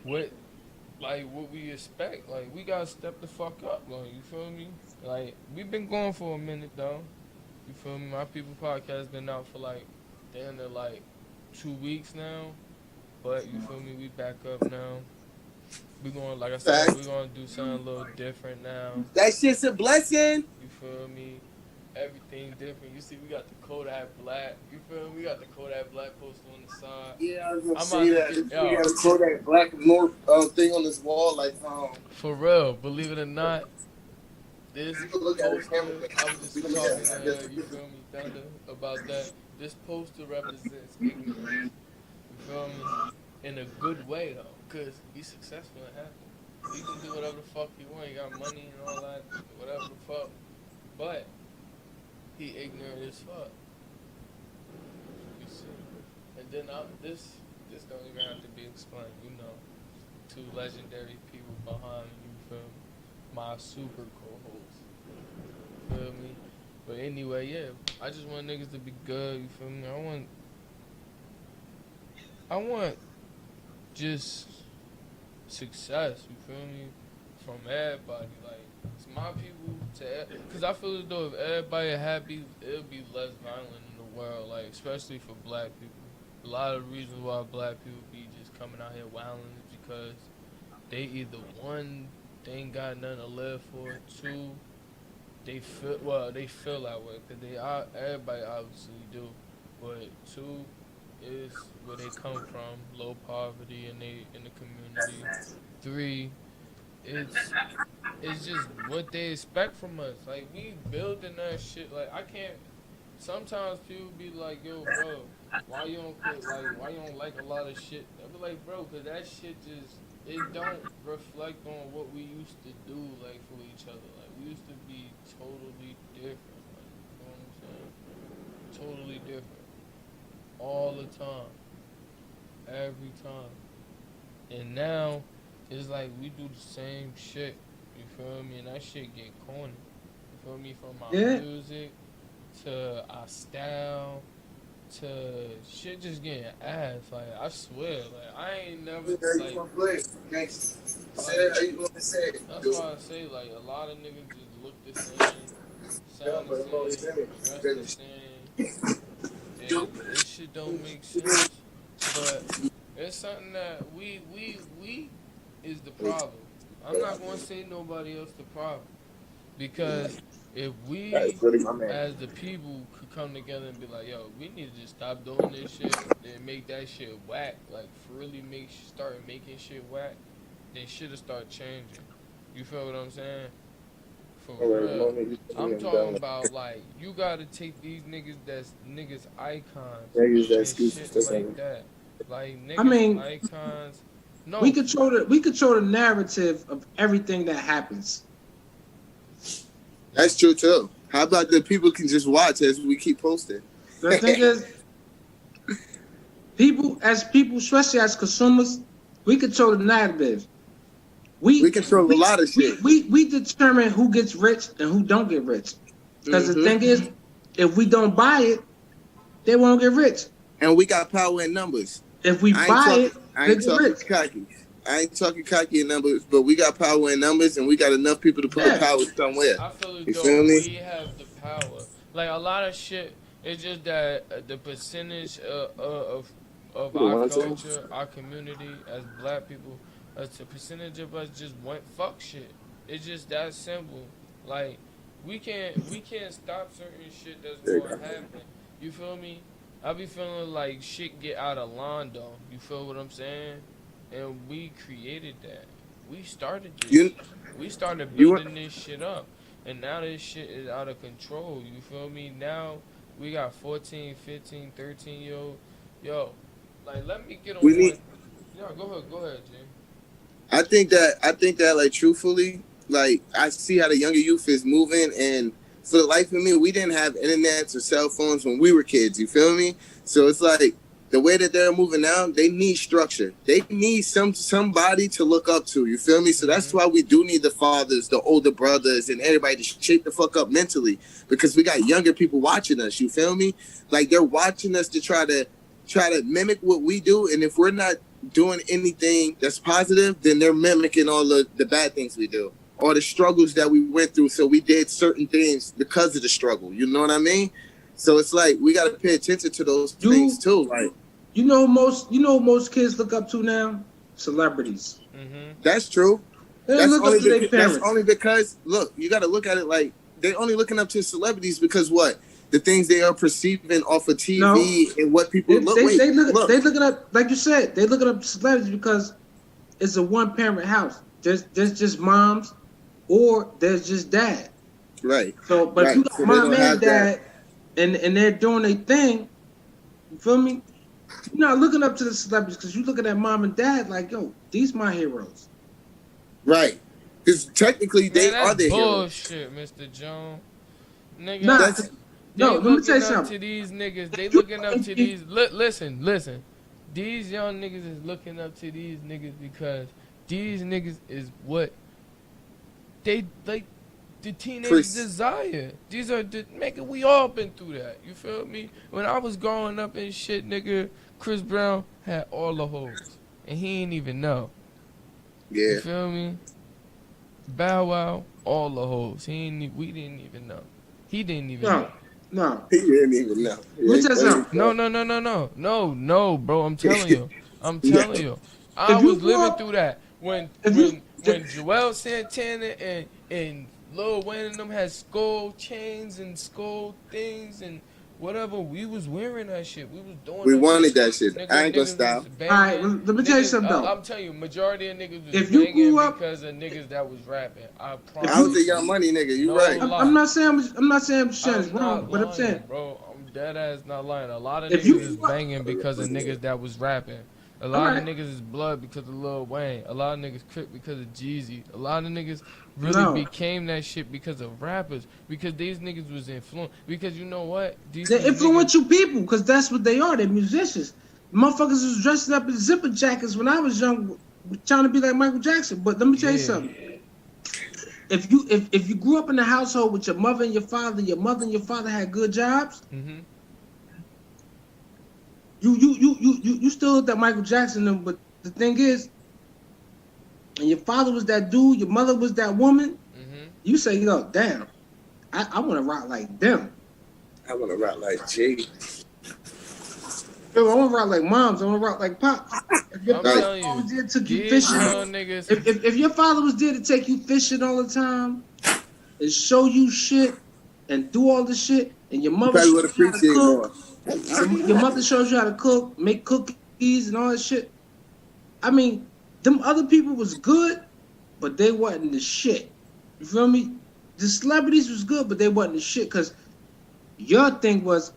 What we expect. Like we gotta step the fuck up. Like you feel me? Like we've been going for a minute though. You feel me? My People podcast been out for like damn near like 2 weeks now. But you feel me? We back up now. We going, like I said, we gonna do something a little different now. That shit's a blessing. You feel me? Everything different. You see, we got the Kodak Black. You feel me? We got the Kodak Black poster on the side. Yeah, I was gonna I'm say that. We got a Kodak Black North thing on this wall, like For real, believe it or not, this look at poster, it. I was just talking to you feel me, Thunder, about that. This poster represents ignorance. You feel me? In a good way though, cause he's successful and happy. He can do whatever the fuck he want. He got money and all that, whatever the fuck. But he ignorant as fuck. You see, and then this don't even have to be explained. You know, 2 legendary people behind me. You feel me? My super co-host. Feel me? But anyway, yeah. I just want niggas to be good. You feel me? I want just success, you feel me, from everybody. Like, it's my people because I feel as though if everybody happy, it'll be less violent in the world, like, especially for black people. A lot of reasons why black people be just coming out here wilding is because they either, one, they ain't got nothing to live for, 2, they feel that way, because everybody obviously do, but 2, is where they come from, low poverty in the community. 3, it's just what they expect from us. Like we building that shit. Like I can't. Sometimes people be like, "Yo, bro, why you don't like a lot of shit?" I be like, "Bro, 'cause that shit it don't reflect on what we used to do like for each other. Like we used to be totally different. Like you know what I'm saying? Totally different." All the time. Every time. And now, it's like we do the same shit. You feel me? And that shit get corny. You feel me? From our music, to our style, to shit just getting ass. Like, I swear. Like, I ain't never, like... That's why I say, like, a lot of niggas just look the same, sound the same, dress the same. And this shit don't make sense, but it's something that we is the problem. I'm not gonna say nobody else the problem because if we That's really my man. as the people could come together and be like, yo, we need to just stop doing this shit and make that shit whack, like really start making shit whack, then shit'll start changing. You feel what I'm saying? For All right, real. moment, I'm you talking down. about like you gotta take these niggas that's niggas icons Yeah, use that and excuse shit for like something. that. Like I niggas mean, icons. we No, control the narrative of everything that happens. That's true too. How about the people can just watch as we keep posting? The thing is, people, especially as consumers, we control the narrative. We We control a we lot of we, shit. we determine who gets rich and who don't get rich. Because the thing is, if we don't buy it, they won't get rich. And we got power in numbers. If we buy it, I they ain't get talking rich. cocky. I ain't talking cocky in numbers, but we got power in numbers, and we got enough people to put the Yeah. power somewhere. I feel as You though feel me? we have the power. Like a lot of shit, it's just that the percentage of You don't our want to? culture, our community as black people, a percentage of us just went fuck shit. It's just that simple. Like we can't stop certain shit that's There you gonna go. happen. You feel me? I be feeling like shit get out of line though. You feel what I'm saying? And we created that. We started this. You We started you building this shit up. And now this shit is out of control. You feel me? Now we got 14, 15, 13 yo. Like let me get on we one. need. Yeah, go ahead, Jim. I think that like truthfully, like I see how the younger youth is moving, and for the life of me, we didn't have internet or cell phones when we were kids. You feel me? So it's like the way that they're moving now, they need structure. They need somebody to look up to. You feel me? So that's why we do need the fathers, the older brothers, and everybody to shape the fuck up mentally, because we got younger people watching us. You feel me? Like they're watching us to try to mimic what we do, and if we're not doing anything that's positive, then they're mimicking all the bad things we do, or the struggles that we went through. So we did certain things because of the struggle. You know what I mean? So it's like we got to pay attention to those things too. Like you know most kids look up to now? Celebrities. that's true. They look up to their parents. That's only because look, you got to look at it like they only looking up to celebrities because what? The things they are perceiving off of TV and what people look. They looking up, like you said, they looking up celebrities because it's a one parent house. There's just moms, or there's just dad. Right. So, but right. if you got so mom and dad, and they're doing their thing, you feel me? You're not looking up to the celebrities because you're looking at mom and dad like, yo, these my heroes. Right. Because technically they are the bullshit, heroes. Mr. Jones. Nigga, let me tell you something. To these niggas, they looking up to these. Listen. These young niggas is looking up to these niggas because these niggas is what they like. The teenage desire. These are the we all been through that. You feel me? When I was growing up and shit, nigga, Chris Brown had all the hoes, and he ain't even know. Yeah. You feel me? Bow Wow, all the hoes. We didn't even know. He didn't even know. No. He didn't even know. No, bro. I'm telling you. I was living through that. When Joel Santana and Lil Wayne and them had skull chains and skull things and whatever, we was wearing that shit. We was doing we wanted that shit. I ain't gonna stop. Alright, let me tell you something though. I'm telling you, majority of niggas was banging because of niggas that was rapping. I promise. I was a Young Money nigga. You right. I'm not saying shit is wrong, but I'm saying, bro, I'm dead ass not lying. A lot of niggas is banging because of niggas that was rapping. A lot of niggas is blood because of Lil Wayne. A lot of niggas crip because of Jeezy. A lot of niggas really became that shit because of rappers. Because these niggas was influenced. Because you know what? They're influential people because that's what they are. They're musicians. Motherfuckers was dressing up in zipper jackets when I was young, trying to be like Michael Jackson. But let me tell you something. If you grew up in a household with your mother and your father had good jobs, you still looked at Michael Jackson, but the thing is, and your father was that dude, your mother was that woman, you say, yo, damn, I want to rock like them. I want to rock like Jay. Yo, I want to rock like moms. I want to rock like pops. If your I'm father telling you, was there, took you these fishing. young niggas. If your father was there to take you fishing all the time and show you shit and do all the shit, and your You mother probably shows would you how to appreciate cook, more. your mother shows you how to cook, make cookies and all that shit. I mean, them other people was good, but they wasn't the shit. You feel me? The celebrities was good, but they wasn't the shit because your thing was,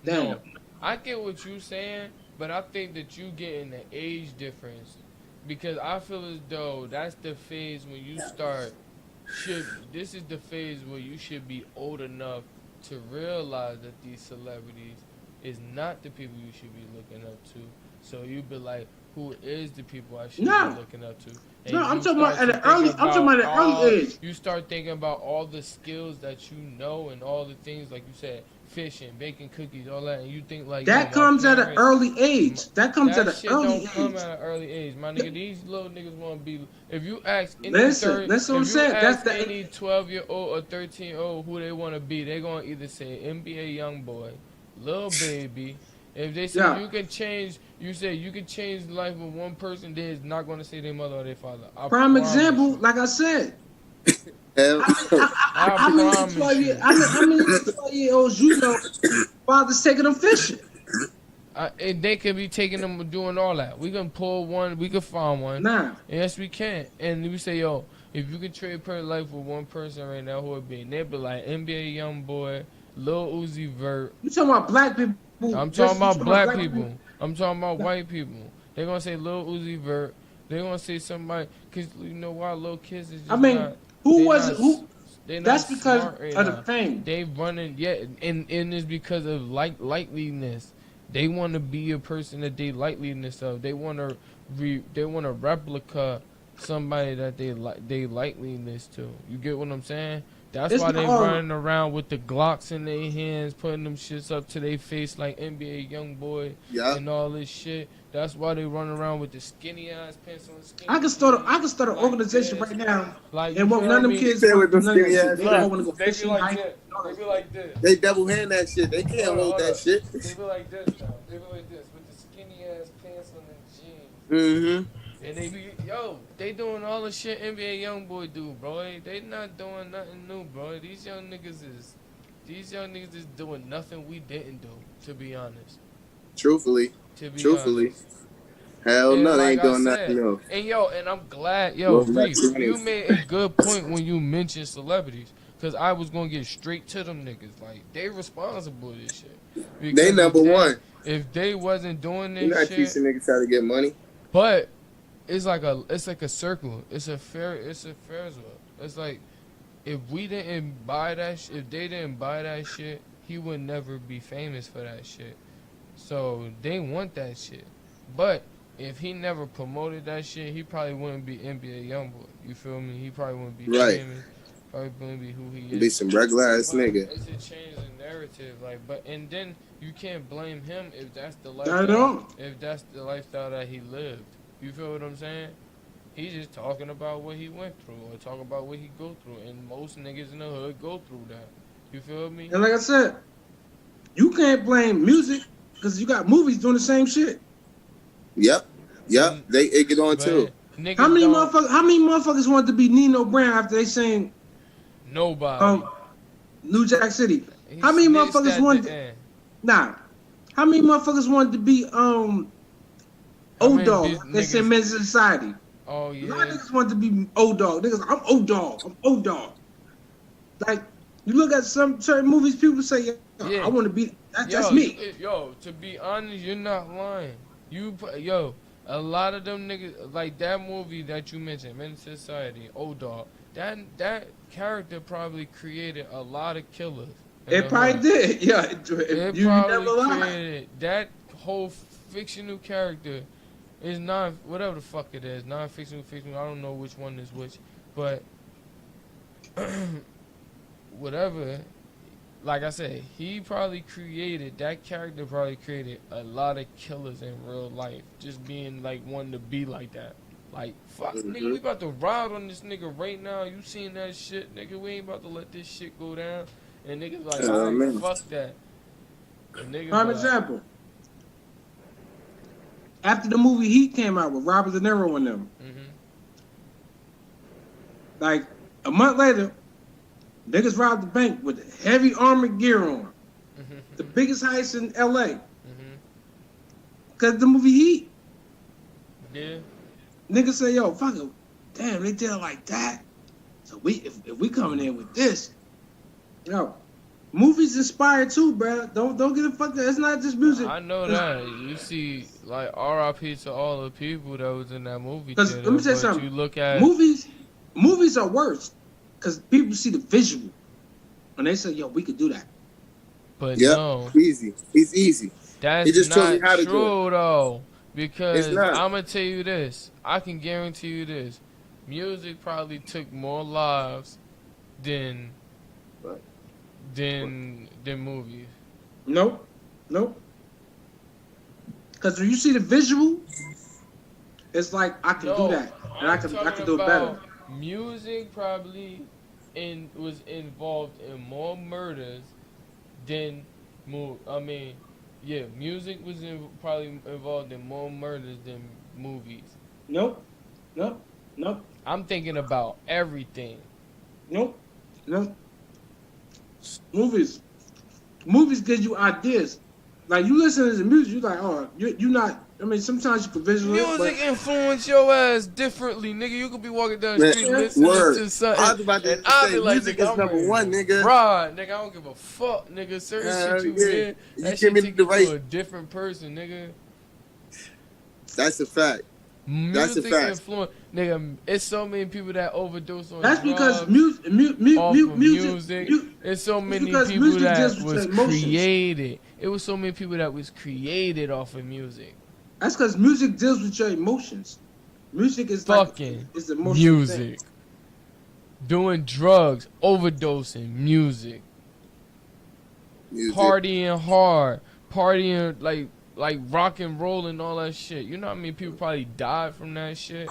damn. No, I get what you saying, but I think that you getting the age difference because I feel as though that's the phase when you start. This is the phase where you should be old enough to realize that these celebrities is not the people you should be looking up to. So you be like, who is the people I should No, be looking up to? no, And I'm you talking about start at to an think early. I'm talking about about at an early all. age. You start thinking about all the skills that you know and all the things like you said, fishing, baking cookies, all that, and you think like, yo, That my comes at an parents. early age. That comes at That an shit early don't come age. at an early age, my nigga. These little niggas want to be. If you ask any Listen, that's what I'm if you saying. That's ask the any 12-year-old or 13-year-old who they want to be, they gonna either say NBA young boy, little baby. If they say yeah. you can change, you say you can change the life of one person, they're not gonna say their mother or their father. I Prime promise example, you. like I said. Hell no. I How many promise you. how many 12-year-olds you know fathers taking them fishing? And they could be taking them doing all that. We can pull one, we can find one. Nah. Yes, we can. And we say, yo, if you could trade per life with one person right now, who would be? And they'd be like NBA young boy, Lil Uzi Vert. You talking about black people? I'm talking about black people. I'm talking about white people. They're gonna say Lil Uzi Vert. They're gonna say somebody, cause you know why little kids is just I mean, not. who was it? Who? They're not That's because smart right of the now. fame. They running, yeah, and it's because of likeliness. They want to be a person that they likeliness of. They want to replica somebody that they likeliness to. You get what I'm saying? That's It's why not they all- running around with the Glocks in their hands, putting them shits up to their face like NBA young boy Yeah. and all this shit. That's why they run around with the skinny ass pants on. Skinny I can start. jeans, I can start an like organization this. right now, Like, and you what feel none of them me? kids Say want with to do them none of that skinny shit. ass They all Look, want to go they be fishing, like hiking, this. and all They that. be like this. They double hand that shit. They can't Hold hold on. that shit. They be like this now. They be like this with the skinny ass pants on the jeans. Mm-hmm. And they be, yo, they doing all the shit NBA young boy do, bro. They not doing nothing new, bro. These young niggas is doing nothing we didn't do, to be honest. Truthfully. To be Truthfully. honest. Hell And no, they like ain't I doing nothing said, else. and yo, and I'm glad, yo, Going back Reef, to you 20s. made a good point when you mentioned celebrities. Because I was going to get straight to them niggas. Like, they responsible for this shit. Because They number one. If they wasn't doing You're this not shit, teaching niggas how to get money. but it's like a circle. It's a Ferris wheel. It's like if we didn't buy that if they didn't buy that shit, he would never be famous for that shit. So they want that shit. But if he never promoted that shit, he probably wouldn't be NBA YoungBoy. You feel me? He probably wouldn't be Right. famous. Probably wouldn't be who he Be is. some regular ass But nigga. it's a change in narrative, like, and then you can't blame him if that's the Not at lifestyle. all. If that's the lifestyle that he lived, you feel what I'm saying? He's just talking about what he went through, or talking about what he go through, and most niggas in the hood go through that. You feel me? And like I said, you can't blame music because you got movies doing the same shit. Yep. They get on But too. niggas How many don't- motherfuckers wanted to be Nino Brown after they sang Nobody. New Jack City? He How many snitched motherfuckers at wanted the to, end. nah? How many motherfuckers wanted to be How old many dog? biz- They said niggas- Men's Society. Oh A lot of yeah. niggas wanted to be old dog. Niggas, I'm old dog. I'm old dog. Like you look at some certain movies, people say, "Yo, Yeah. I want to be." That's Yo, me. Yo, to be honest, you're not lying. A lot of them niggas, like that movie that you mentioned, Men's Society, Old Dog, that character probably created a lot of killers. in It the probably hood. did. Yeah, It you never probably lie. created that whole fictional character is whatever the fuck it is, non-fictional, fictional. I don't know which one is which, but whatever. Like I said, that character probably created a lot of killers in real life. Just being like wanting to be like that. Like, fuck, nigga, we about to ride on this nigga right now. You seen that shit, nigga? We ain't about to let this shit go down. And niggas like, Oh, alright, man. fuck that. And niggas Prime be like, example. After the movie Heat came out with Robert De Niro and them, Mhm. like a month later, niggas robbed the bank with heavy armored gear on. The Mhm. biggest heist in LA. Mhm. Because the movie Heat, Yeah. niggas say, yo, fuck it. Damn, they did it like that. So if we coming in with this, yo, movies inspired too, bro. Don't get it fucked up. It's not just music. I know that. You see, like R.I.P. to all the people that was in that movie Because let theater, me tell you but something. you look at Movies are worse because people see the visual and they say, yo, we could do that. but Yep, no. easy. It's easy. He That's just told me not how to do it. true though, It's because not. I'm gonna tell you this. I can guarantee you this. Music probably took more lives than Right. than movies. Nope. Nope. Because when you see the visual, it's like I can do No, that. And I I'm can talking do it better. about music probably was involved in more murders than I mean, yeah, music was probably involved in more murders than movies. Nope. Nope. Nope. I'm thinking about everything. Nope. Nope. Movies. Movies give you ideas. Like you listen to the music, you like, oh, you not. I mean, sometimes you can visual it, Music but influence your ass differently, nigga. You could be walking down the Man, street yeah, listening word. to I something, was about and to I'll say, be like, music nigga, is I'm number ready one, to nigga. ride, nigga. I don't give a fuck, nigga. Certain shit you Yeah. hear, You that give shit me take the you right. to a different person, nigga. That's a fact. That's a Music fact. influence, nigga. It's so many people that overdose on that's because drugs off of music. It's so it's many because people music that deals with your was emotions. created. It was so many people that was created off of music. That's because music deals with your emotions. Music is like Fucking it's an emotional thing. music. Doing drugs, overdosing, music. Music. Partying hard, partying like rock and roll and all that shit. You know how many people probably died from that shit?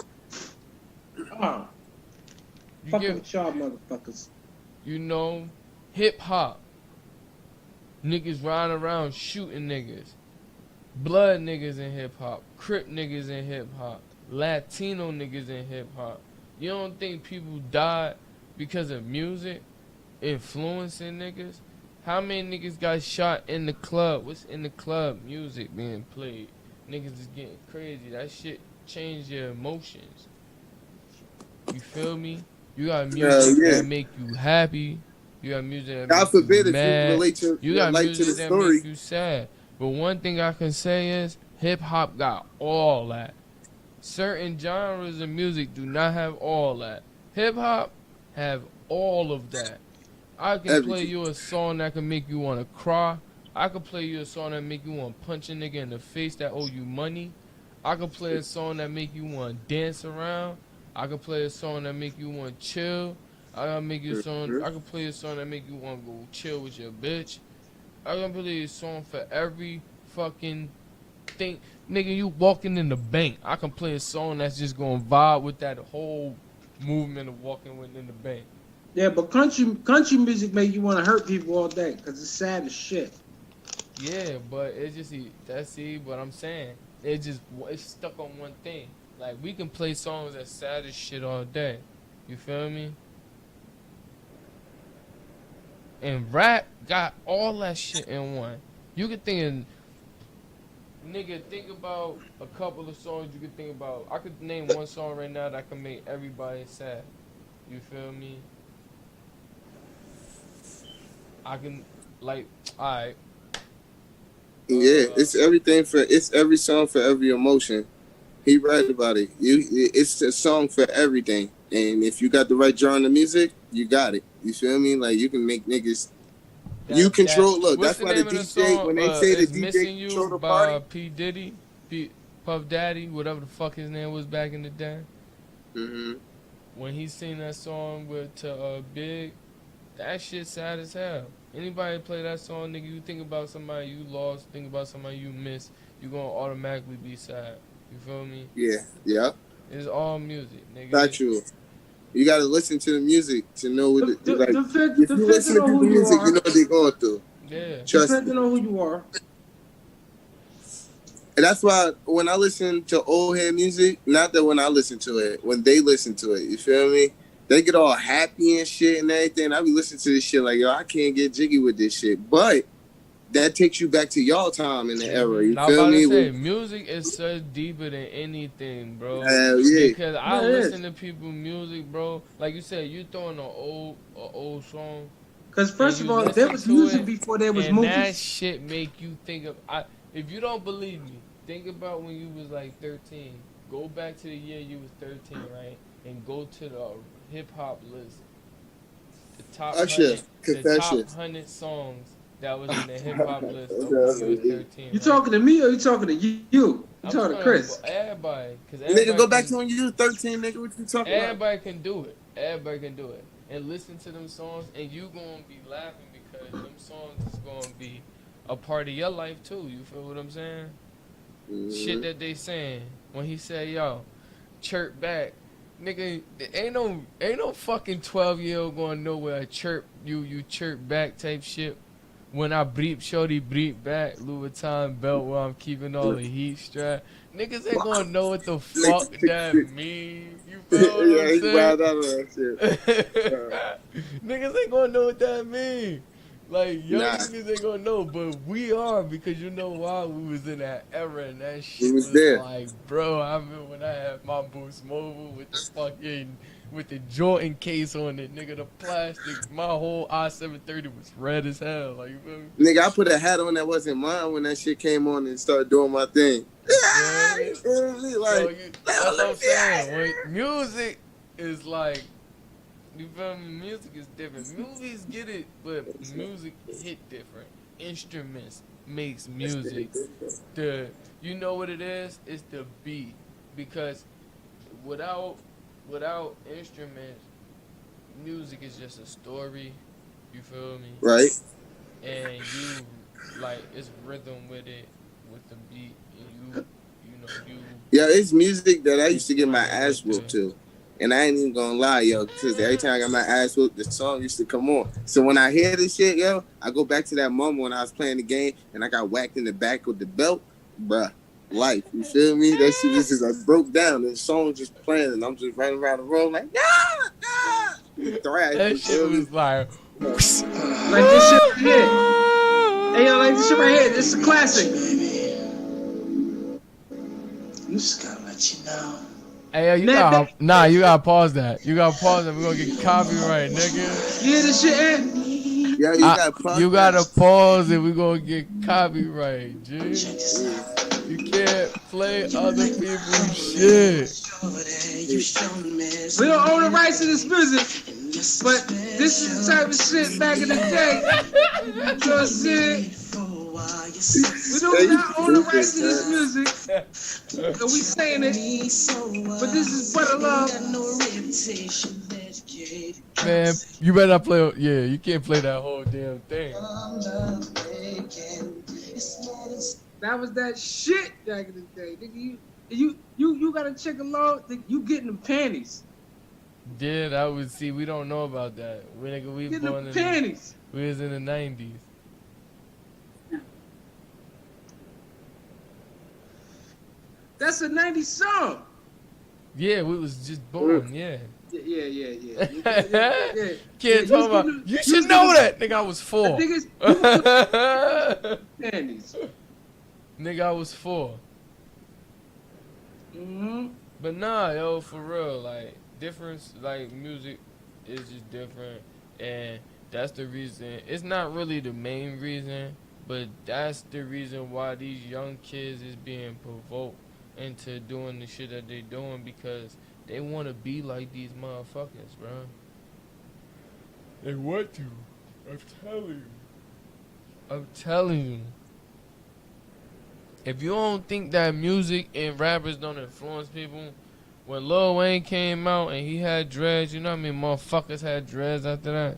Oh, You fucking get, with y'all motherfuckers. you know, hip hop. Niggas riding around shooting niggas. Blood niggas in hip hop. Crip niggas in hip hop. Latino niggas in hip hop. You don't think people died because of music influencing niggas? How many niggas got shot in the club? What's in the club? Music being played. Niggas is getting crazy. That shit change your emotions. You feel me? You got music Yeah. that make you happy. You got music that God make you forbid if you mad. relate your You got life to the music that make story. you sad. But one thing I can say is hip hop got all that. Certain genres of music do not have all that. Hip hop have all of that. I can play Everything. you a song that can make you want to cry. I can play you a song that make you want to punch a nigga in the face that owe you money. I can play a song that make you want to dance around. I can play a song that make you want to chill. I can play a song that make you want to go chill with your bitch. I can play a song for every fucking thing. Nigga, you walking in the bank. I can play a song that's just gonna vibe with that whole movement of walking within the bank. Yeah, but country music make you want to hurt people all day because it's sad as shit. Yeah, but it's just what I'm saying. It's stuck on one thing. Like we can play songs that sad as shit all day. You feel me? And rap got all that shit in one. You could think about a couple of songs you could think about. I could name one song right now that can make everybody sad. You feel me? I can like, alright. Yeah, it's everything it's every song for every emotion. He right about it. It's a song for everything. And if you got the right genre of music, you got it. You feel me? Like you can make niggas. You control. Look, What's that's the why the name of the DJ. song? When they say the Is DJ Missing control You the by party. P Diddy, Puff Daddy, whatever the fuck his name was back in the day. Mm-hmm. When he sing that song to Big, that shit sad as hell. Anybody play that song, nigga, you think about somebody you lost, think about somebody you missed, you gonna automatically be sad. You feel me? Yeah. It's all music, nigga. Factual. You gotta listen to the music to know what like. If you Depending listen to on people's who you music, are, you know what they're going through. Yeah. Trust depending me. on who you are, And that's why when I listen to old head music, not that when I listen to it, when they listen to it, you feel me? They get all happy and shit and everything. I be listening to this shit like, yo, I can't get jiggy with this shit. But that takes you back to y'all time in the era. You I'm feel about me? to say, music is so deeper than anything, bro. Hell yeah. Because I Yeah, it listen is. to people music, bro. Like you said, you throwing an old song, Because and first you of all, there listen was to music it, before there was and that movies. shit make you think of. If you don't believe me, think about when you was like 13. Go back to the year you was 13, right? And go to the hip hop list, Usher, the top Confessions. 100 songs that was in the hip hop list of when you was Nigga, 13, You right? talking to me or you talking to you? You I'm talking to talking Chris? about everybody, cause go back to when you was 13, nigga. What you talking about? everybody can do it. Everybody can do it, and listen to them songs, and you gonna be laughing because them songs is gonna be a part of your life too. You feel what I'm saying? Shit that they saying when he said, "Yo, chirp back." Nigga, ain't no fucking 12-year-old gonna know where a chirp you chirp back type shit. When I breep shorty breep back, Louis Vuitton belt where I'm keeping all the heat strap. Niggas ain't gonna know what the fuck that mean. You feel what Yeah, I'm he saying? wild out on that shit. Niggas ain't gonna know what that mean. Like young Nah, niggas ain't gonna know, but we are because you know why we was in that era and that we shit was was there. like, bro. I remember when I had my Boost Mobile with the Jordan case on it, nigga. The plastic, my whole I-730 was red as hell. Like you feel me? Nigga, I put a hat on that wasn't mine when that shit came on and started doing my thing. Yeah. You feel me? So Like, that's what I'm saying. yeah. When music is like, you feel me? Music is different. Movies get it, but music hit different. Instruments makes music. You know what it is? It's the beat. Because without instruments, music is just a story. You feel me? Right? And you like it's rhythm with it, with the beat, and you Yeah, it's music that I used to get my explain ass what whooped to. And I ain't even gonna lie, yo, because every time I got my ass whooped, the song used to come on. So when I hear this shit, yo, I go back to that moment when I was playing the game and I got whacked in the back with the belt. Bruh, life, you feel me? That shit just I broke down and the song just playing and I'm just running around the room like, thrash, that you shit feel me? was like. Like this shit right here. Hey yo, like this shit right here. This is a classic. You just gotta let you know. Hey, yo, you gotta pause that. You gotta pause that. We're gonna get copyright, nigga. You hear this shit, Ed? Yeah, you got You gotta pause it. We're gonna get copyright, G. Check this out. You can't play other people's shit. We don't own the rights to this music, but this is the type of shit back in the day. You know what I'm saying? We do not own the rights to this music, and we saying it, but this is Butter Love. Man, you better not play. Yeah, you can't play that whole damn thing. That was that shit back in the day. Nigga, you got a chick alone, you getting them panties. Yeah, that was. See, we don't know about that. We Getting born them in. panties. We was in the 90s. That's a 90s song. Yeah, we was just born. Yeah. Yeah. Can't talk about. You should know that, nigga. I was 4. Panties. Nigga, I was 4. Mm-hmm. But nah, yo, for real, like difference, like music is just different, and that's the reason. It's not really the main reason, but that's the reason why these young kids is being provoked into doing the shit that they doing because they want to be like these motherfuckers, bro. They want to. I'm telling you. I'm telling you. If you don't think that music and rappers don't influence people, when Lil Wayne came out and he had dreads, you know what I mean? Motherfuckers had dreads after that.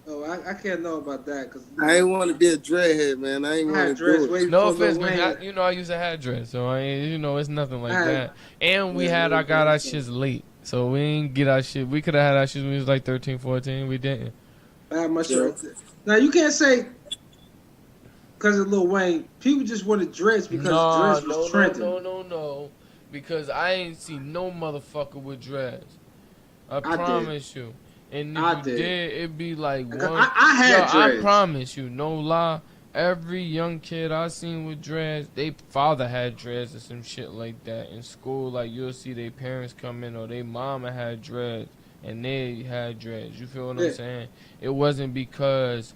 Oh, I can't know about that because I ain't want to be a dreadhead, man. I ain't want to do it. way No before offense, Lil but Wayne. I used to have dreads, so it's nothing like I had- that. And I got our shits late, so we ain't get our shit. We could have had our shit when we was like 13, 14. We didn't. I had my shit. Now you can't say because of Lil Wayne. People just wanted dreads because Nah, dreads was no, no, trending. no, no, no. Because I ain't seen no motherfucker with dreads. I I did. promise you. And if I you did. did, it'd be like Because one. I Yo, had I dreads. promise you, no lie. Every young kid I seen with dreads, they father had dreads or some shit like that. In school, like you'll see their parents come in or their mama had dreads and they had dreads. You feel what I'm Yeah. saying? It wasn't because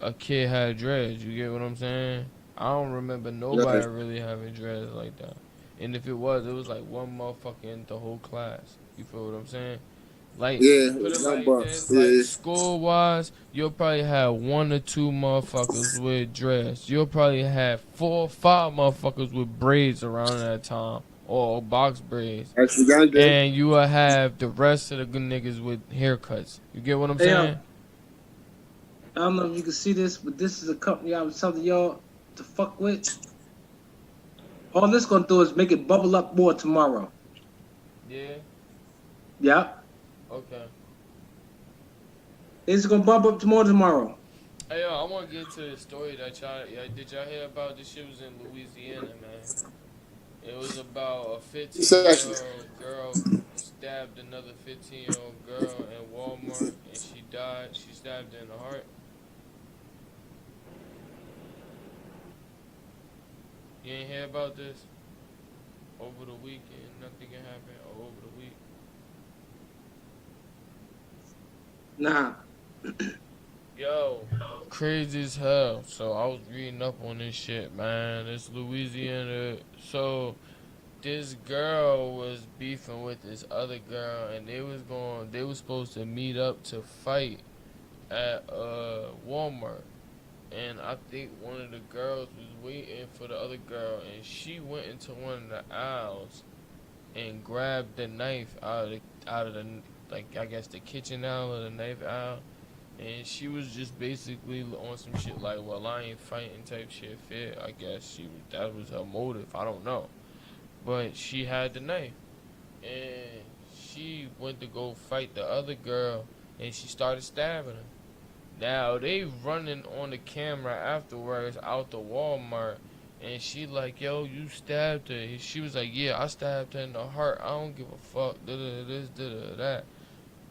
a kid had dreads. You get what I'm saying? I don't remember Right. nobody really having dreads like that. And if it was like one motherfucker in the whole class. You feel what I'm saying? Like, Yeah, put it young like bucks. this, like Yeah. school wise, you'll probably have one or two motherfuckers with dreads. You'll probably have 4 or 5 motherfuckers with braids around that time. Or box braids. Actually, young good. And you will have the rest of the good niggas with haircuts. You get what I'm Hey, saying? I don't know if you can see this, but this is a company I was telling y'all to fuck with. All this gonna do is make it bubble up more tomorrow. Yeah. Yeah. Okay. It's gonna bump up more tomorrow. Hey, yo, I want to get to the story that did y'all hear about this shit was in Louisiana, man. It was about a It's actually 15-year-old girl stabbed another 15-year-old girl in Walmart and she died. She stabbed her in the heart. You ain't hear about this? Over the weekend, nothing can happen over the week. Nah. Yo, crazy as hell. So I was reading up on this shit, man. It's Louisiana. So this girl was beefing with this other girl, and they was supposed to meet up to fight at Walmart. And I think one of the girls was waiting for the other girl, and she went into one of the aisles and grabbed the knife out of the like I guess the kitchen aisle or the knife aisle, and she was just basically on some shit like, well, I ain't fighting type shit. Fit, I guess that was her motive. I don't know, but she had the knife, and she went to go fight the other girl, and she started stabbing her. Now they running on the camera afterwards out the Walmart, and she like, yo, you stabbed her. And she was like, yeah, I stabbed her in the heart. I don't give a fuck. Da da this, da da that.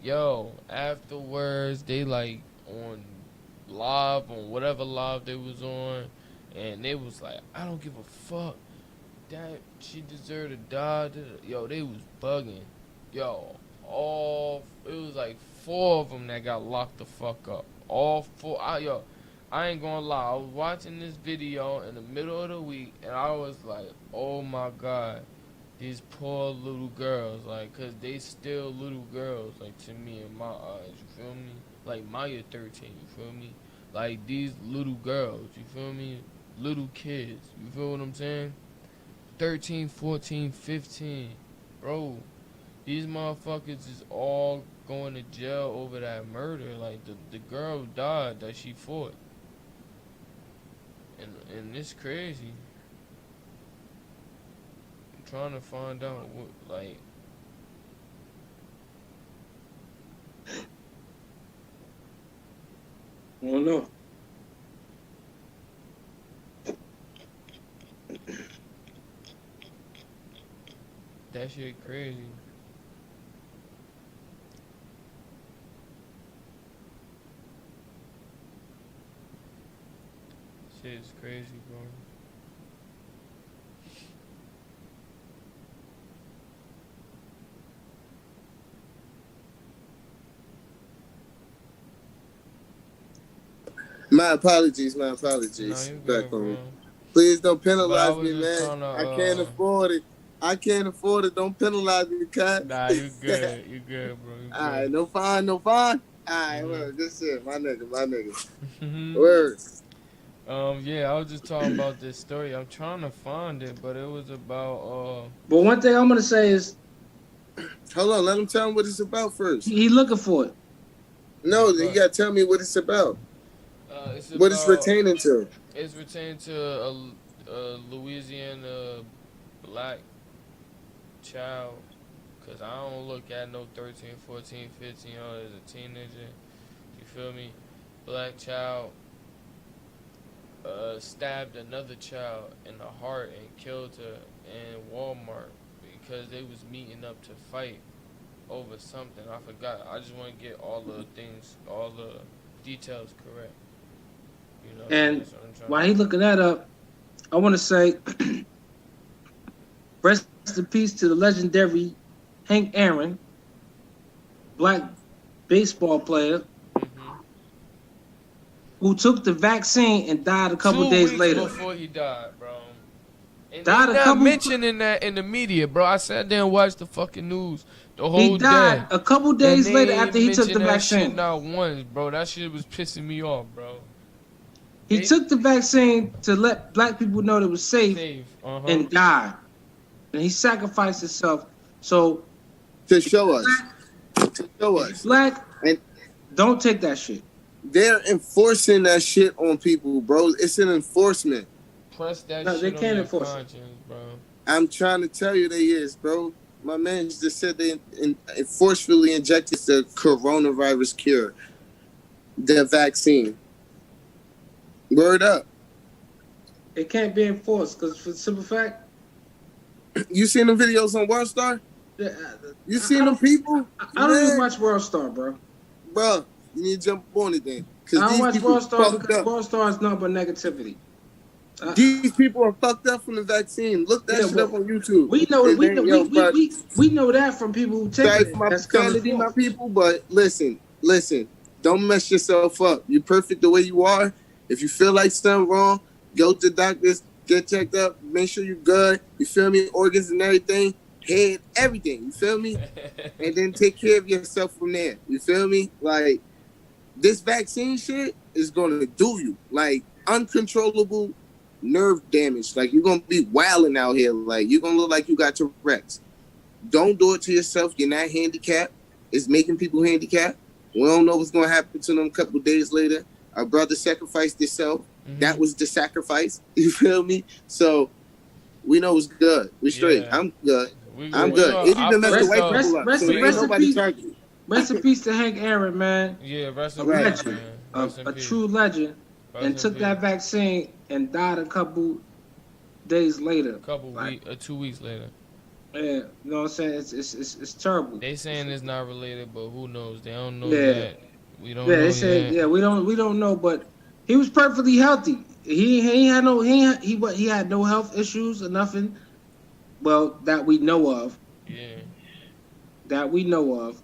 Yo, afterwards they like on live on whatever live they was on, and they was like, I don't give a fuck. That she deserved to die. Da, da. Yo, they was bugging. Yo, all it was like 4 of them that got locked the fuck up. All 4. I ain't gonna lie. I was watching this video in the middle of the week, and I was like, oh my god, these poor little girls, like, cause they still little girls, like to me in my eyes. You feel me? Like Maya 13. You feel me? Like these little girls. You feel me? Little kids. You feel what I'm saying? 13, 14, 15. Bro, these motherfuckers is all going to jail over that murder. Like, the girl died that she fought. And it's crazy. I'm trying to find out what, like, I don't know. that shit crazy. Shit is crazy, bro. My apologies. My Nah, apologies. you Back good, on. bro. Please don't But I penalize was me, just man. trying to, I can't afford it. I can't afford it. Don't penalize me, cuz. nah, you good. You good, bro. You All right, good. no fine, no fine. All right, Mm-hmm. well, good shit, my nigga, my nigga. Word. Yeah, I was just talking about this story. I'm trying to find it, but it was about But one thing I'm gonna say is Hold on, let him tell him what it's about first. he looking for it. No, go you ahead. gotta tell me what it's about. It's What it's about retaining to. it's retained to a Louisiana black child, cause I don't look at no 13, 14, 15 as a teenager. You feel me? Black child stabbed another child in the heart and killed her in Walmart because they was meeting up to fight over something. I forgot. I just want to get all the things, all the details correct. You know, so And that's what I'm trying while to he do. looking that up, I want to say rest in peace to the legendary Hank Aaron, black baseball player Hmm. who took the vaccine and died a couple 2 days weeks later. before he died, bro. And they Died a not couple. mentioning that in the media, bro. I sat there and watched the fucking news the He whole day. died a couple And days later they after ain't he took the mention that shit vaccine. not once, bro. That shit was pissing me off, bro. He They took the vaccine to let black people know it was safe safe, uh-huh. and died. And he sacrificed himself. So To if show us, to show you us, black, and don't take that shit. they're enforcing that shit on people, bro. It's an enforcement. Press that No, they shit on can't your enforce it. conscience, bro. I'm trying to tell you they is, bro. My man just said they forcefully injected the coronavirus cure, the vaccine. Word up. It can't be enforced because for the simple fact, You seen the videos on Worldstar? You seen them people? I don't even Man, watch World Star, bro. bro, you need to jump on it then. Because I don't these watch people World Star fucked because up. World Star is nothing but negativity. These people are fucked up from the vaccine. Look that Yeah, shit but up on YouTube. we know And then, yo, bro, we know that from people who take sorry it. for my That's coming profanity, my forth. people, but listen. Don't mess yourself up. You're perfect the way you are. If you feel like something wrong, go to the doctors, get checked up, make sure you're good. You feel me? Organs and everything, head, everything. You feel me? And then take care of yourself from there. You feel me? Like, this vaccine shit is gonna do you. Like, uncontrollable nerve damage. Like, you're gonna be wilding out here. Like, you're gonna look like you got Tourette's. Don't do it to yourself. You're not handicapped. It's making people handicapped. We don't know what's going to happen to them a couple of days later. Our brother sacrificed himself. Mhm. That was the sacrifice. You feel me? So we know it's good. We straight. Yeah. I'm good. I'm We good. gonna- It I even messed feel the white so- people up. rest- So ain't rest in nobody peace. targeted. Rest in peace to Hank Aaron, man. Yeah, rest A in Right. peace, legend, man. a, Rest in a peace. true legend, Rest and in took peace. that vaccine and died a couple days later. Couple Like, weeks, 2 weeks later. yeah, you know what I'm saying? It's terrible. They saying it's not related, but who knows? They don't know Yeah. yet. We don't Yeah, know they said yet. we don't know, but he was perfectly healthy. He had no he had no health issues or nothing. Well, that we know of, Yeah. that we know of.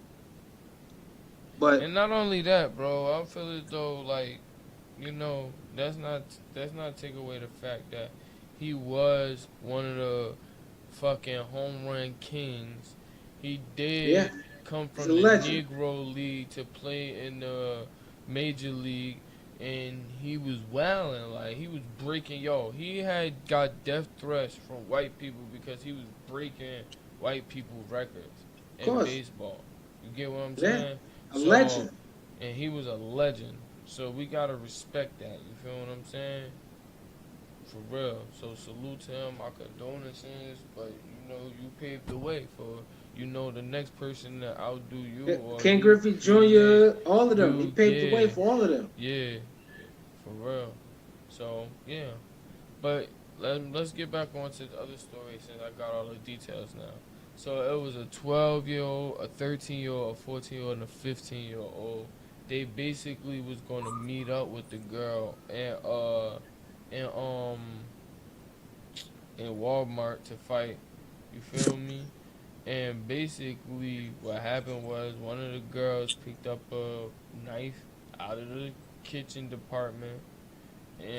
But And not only that, bro, I feel as though like, that's not take away the fact that he was one of the fucking home run kings. He did yeah, come he's from a the legend. Negro League to play in the Major League, and he was wilding. Like, he was breaking, he had got death threats from white people because he was breaking white people records Of in course, baseball. You get what I'm yeah, saying? a legend. And he was a legend. So we gotta respect that. You feel what I'm saying? For real. So salute to him. Our condolences. But you paved the way for the next person to outdo you. Yeah, Or Ken you Griffey create. Jr., all of them. He paved the way Yeah, for all of them. yeah, for real. So yeah. But let's get back on to the other story since I got all the details now. So it was a 12-year-old, a 13-year-old, a 14-year-old, and a 15-year-old. They basically was going to meet up with the girl and in Walmart to fight. You feel me? And basically what happened was one of the girls picked up a knife out of the kitchen department,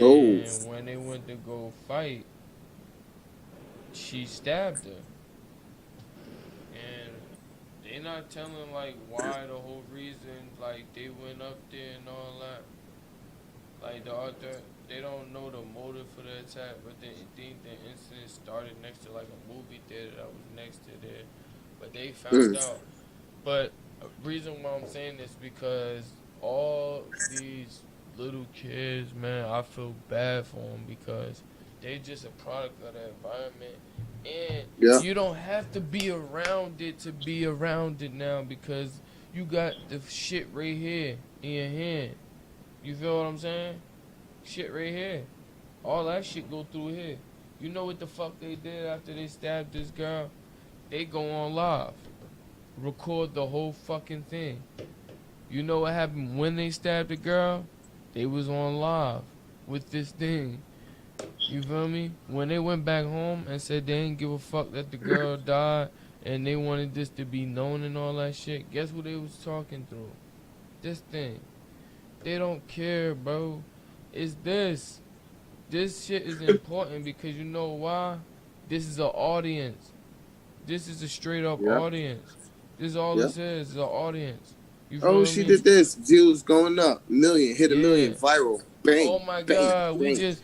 Oh. and when they went to go fight, she stabbed her. And they not telling like why, the whole reason, like they went up there and all that. Like the author, they don't know the motive for the attack, but they think the incident started next to like a movie theater that was next to there. But they found out. But the reason why I'm saying this because all these little kids, man, I feel bad for them because they just a product of the environment, and Yeah. you don't have to be around it to be around it now because you got the shit right here in your hand. You feel what I'm saying? Shit right here. All that shit go through here. You know what the fuck they did after they stabbed this girl? They go on live, record the whole fucking thing. You know what happened when they stabbed the girl? They was on live with this thing. You feel me? When they went back home and said they didn't give a fuck that the girl died and they wanted this to be known and all that shit, guess who they was talking through? This thing. They don't care, bro. It's this. This shit is important because you know why? This is an audience. This is a straight up audience. This is all this is an audience. You feel Oh, me? she did this. Views going up. Million. Hit a million. Viral. Bang. Oh my bang, God. bang.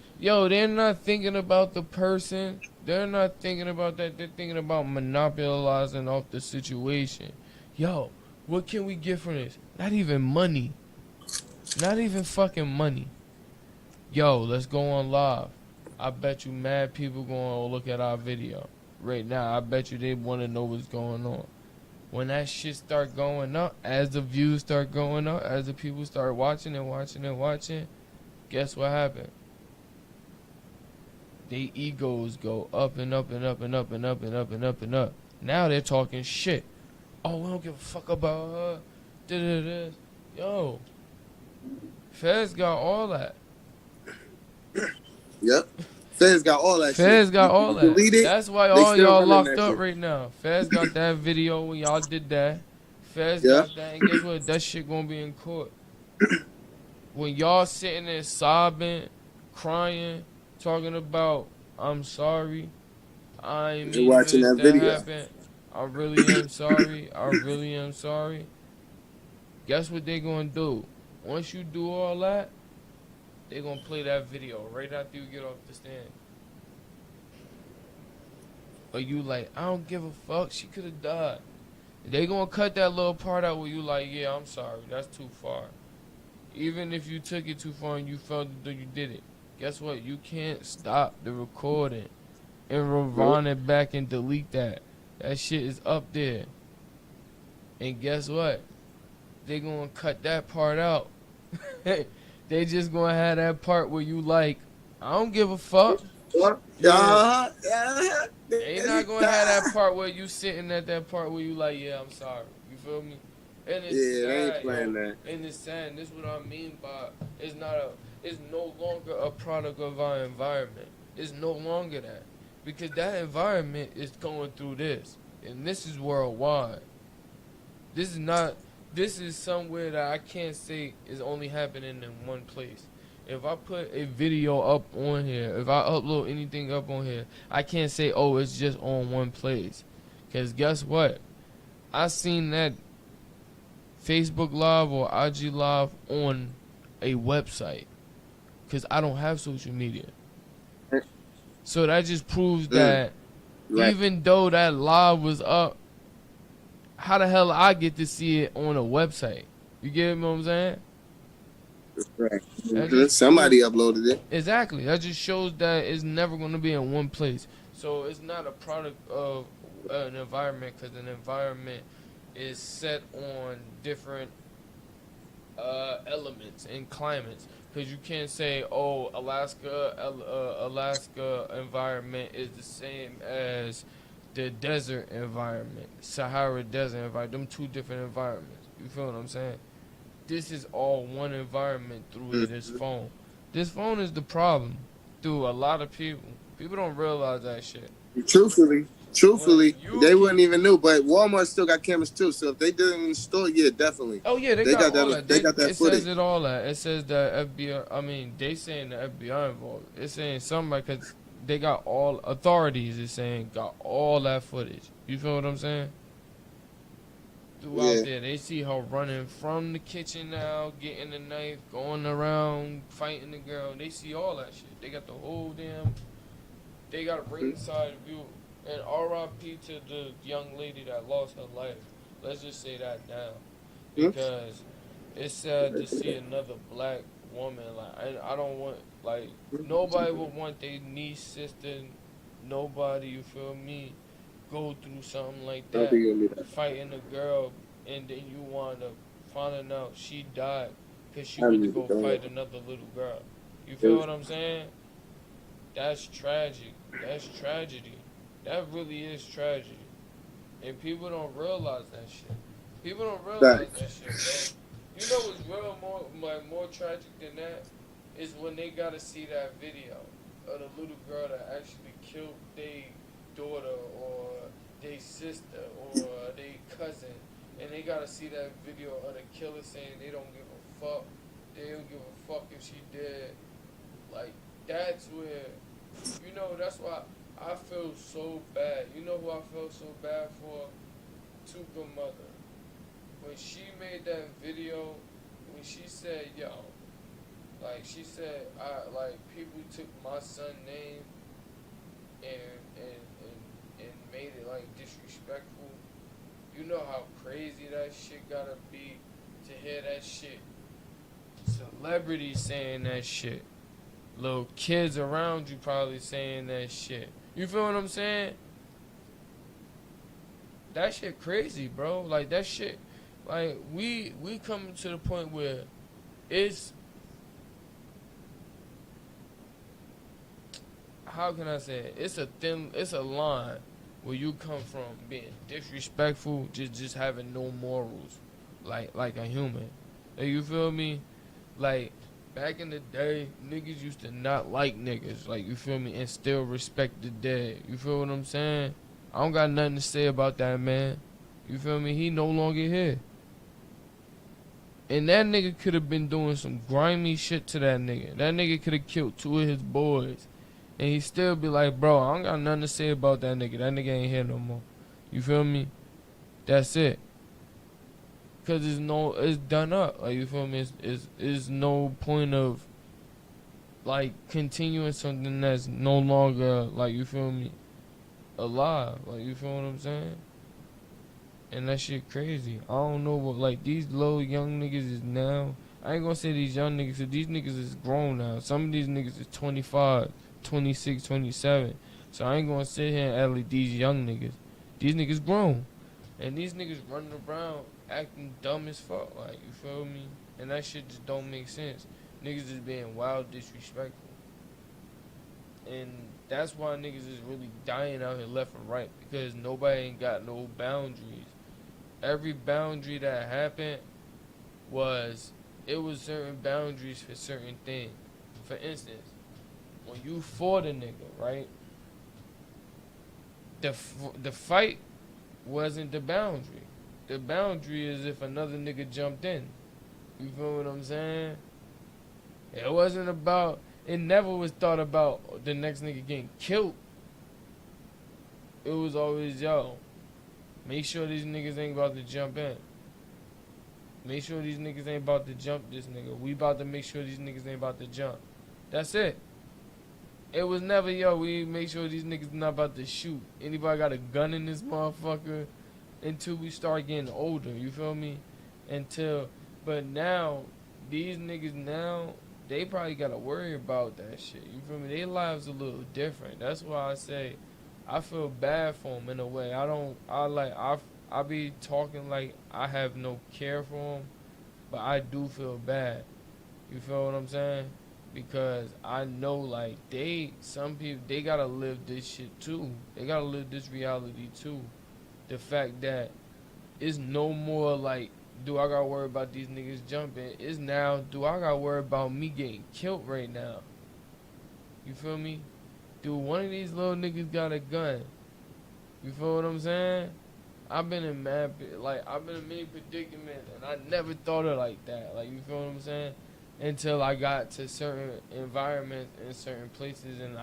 They're not thinking about the person. They're not thinking about that. They're thinking about monopolizing off the situation. Yo, what can we get from this? Not even money. Not even fucking money. Yo, let's go on live. I bet you mad people going to look at our video. Right now, I bet you they want to know what's going on. When that shit start going up, as the views start going up, as the people start watching and watching and watching, guess what happened? They egos go up and up and up and up and up and up and up and up. Now they're talking shit. Oh, we don't give a fuck about her. Da-da-da. Yo, Fez got all that. Yep. Fez got all that shit. Fez got all that. That's why all y'all locked up shit right now. Fez got that video when y'all did that. Fez Yeah. got that. And guess what? That shit gonna be in court. When y'all sitting there sobbing, crying, talking about, I'm sorry, I ain't mean for watching this that to video. happen. I really am sorry. I really am sorry. Guess what they gonna do? Once you do all that, they gonna play that video right after you get off the stand. Or you like, I don't give a fuck, she could have died. They gonna cut that little part out where you like, yeah, I'm sorry, that's too far. Even if you took it too far and you felt that you did it, guess what? You can't stop the recording and rewind it back and delete that. That shit is up there. And guess what? They gonna cut that part out. They just gonna have that part where you like, I don't give a fuck. Yeah. They not gonna have that part where you sitting at that part where you like, yeah, I'm sorry. You feel me? And it's sad, they ain't playing that. And it's sad. And this is what I mean by it's no longer a product of our environment. It's no longer that. Because that environment is going through this. And this is worldwide. This is somewhere that I can't say is only happening in one place. If I put a video up on here, if I upload anything up on here, I can't say, oh, it's just on one place. Because guess what? I seen that Facebook Live or IG Live on a website. Because I don't have social media. So that just proves that even though that live was up, how the hell I get to see it on a website? You get what I'm saying? Right. Somebody uploaded it. Exactly. That just shows that it's never going to be in one place. So it's not a product of an environment because an environment is set on different elements and climates. Because you can't say, oh, Alaska environment is the same as the desert environment, Sahara desert environment. Them two different environments. You feel what I'm saying? This is all one environment through this phone. This phone is the problem through a lot of people. People don't realize that shit. Truthfully, they wouldn't even know. But Walmart still got cameras too. So if they did it in the store, yeah, definitely. Oh yeah, they got all that. They got that it footage. says it all that. It says the FBI. I mean, they saying the FBI involved. It's saying somebody because they got all authorities. Is saying got all that footage. You feel what I'm saying? Throughout there, they see her running from the kitchen now, getting the knife, going around, fighting the girl. They see all that shit. They got the whole damn. They got a ringside view. And R.I.P. to the young lady that lost her life. Let's just say that now, because it's sad to see another black woman. Like I don't want nobody would want their niece, sister, nobody. You feel me? Go through something like that, fighting a girl, and then you wind up finding out she died because she went to go fight another little girl. You feel what I'm saying? That's tragic. That's tragedy. That really is tragedy. And people don't realize that shit. People don't realize that Facts. shit, bro. You know what's real more tragic than that is when they gotta see that video of the little girl that actually killed their daughter or their sister or their cousin, and they gotta see that video of the killer saying they don't give a fuck. They don't give a fuck if she dead. Like that's where, that's why I feel so bad. You know who I felt so bad for? Tuka mother. When she made that video, when she said, yo, like she said, people took my son's name and made it like disrespectful. You know how crazy that shit gotta be to hear that shit. Celebrities saying that shit. Little kids around you probably saying that shit. You feel what I'm saying? That shit crazy, bro. Like that shit, like we coming to the point where it's, how can I say it? It's a line where you come from being disrespectful, just having no morals, like a human. Like, you feel me? Like back in the day, niggas used to not like niggas, like, you feel me, and still respect the dead. You feel what I'm saying? I don't got nothing to say about that man. You feel me? He no longer here. And that nigga could have been doing some grimy shit to that nigga. That nigga could have killed 2 of his boys. And he still be like, bro, I don't got nothing to say about that nigga. That nigga ain't here no more. You feel me? That's it. Cause it's done up. Like, you feel me? It's no point of like continuing something that's no longer, like, you feel me, alive. Like, you feel what I'm saying? And that shit crazy. I don't know what, like, these little young niggas is now. I ain't gonna say these young niggas, 'cause these niggas is grown now. Some of these niggas is 25, 26, 27. So I ain't gonna sit here and act like these young niggas. These niggas grown. And these niggas running around acting dumb as fuck. Like, you feel me? And that shit just don't make sense. Niggas is being wild disrespectful. And that's why niggas is really dying out here left and right. Because nobody ain't got no boundaries. Every boundary that happened it was certain boundaries for certain things. For instance, when you fought a nigga, right? The fight wasn't the boundary. The boundary is if another nigga jumped in. You feel what I'm saying? It wasn't about, it never was thought about the next nigga getting killed. It was always, yo, make sure these niggas ain't about to jump in. Make sure these niggas ain't about to jump this nigga. We about to make sure these niggas ain't about to jump. That's it. It was never, yo, we make sure these niggas not about to shoot. Anybody got a gun in this motherfucker? Until we start getting older, you feel me? But now, these niggas now, they probably gotta worry about that shit. You feel me? Their lives a little different. That's why I say, I feel bad for them in a way. I be talking like I have no care for them, but I do feel bad. You feel what I'm saying? Because I know, like, some people, they gotta live this shit too. They gotta live this reality too. The fact that it's no more like, do I gotta worry about these niggas jumping? It's now, do I gotta worry about me getting killed right now? You feel me? Do one of these little niggas got a gun? You feel what I'm saying? I've been in many predicaments, and I never thought of like that. Like, you feel what I'm saying? Until I got to certain environments and certain places, and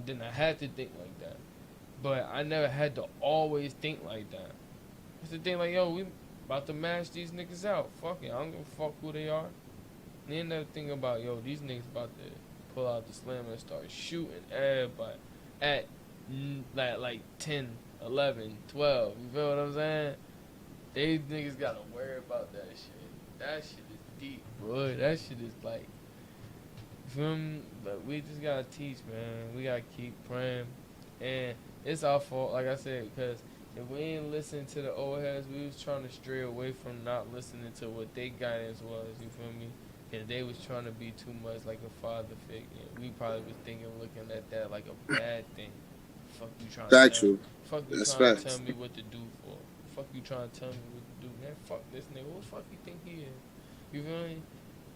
then I had to think like that. But I never had to always think like that. It's the thing, like, yo, we about to mash these niggas out. Fuck it, I don't give a fuck who they are. And then never think about, yo, these niggas about to pull out the slammer and start shooting everybody at like 10, 11, 12. You feel what I'm saying? These niggas gotta worry about that shit. That shit is deep, bro. That shit is like, you feel me? But we just gotta teach, man. We gotta keep praying. And it's our fault, like I said, because if we ain't listening to the old heads, we was trying to stray away from not listening to what their guidance was, you feel me? Cause they was trying to be too much like a father figure. We probably was thinking, looking at that like a bad thing. Fuck you trying to tell me. Factual. Fuck you That's trying to tell facts. me what to do for. Fuck you trying to tell me what to do. Man, fuck this nigga. Who the fuck you think he is? You feel me?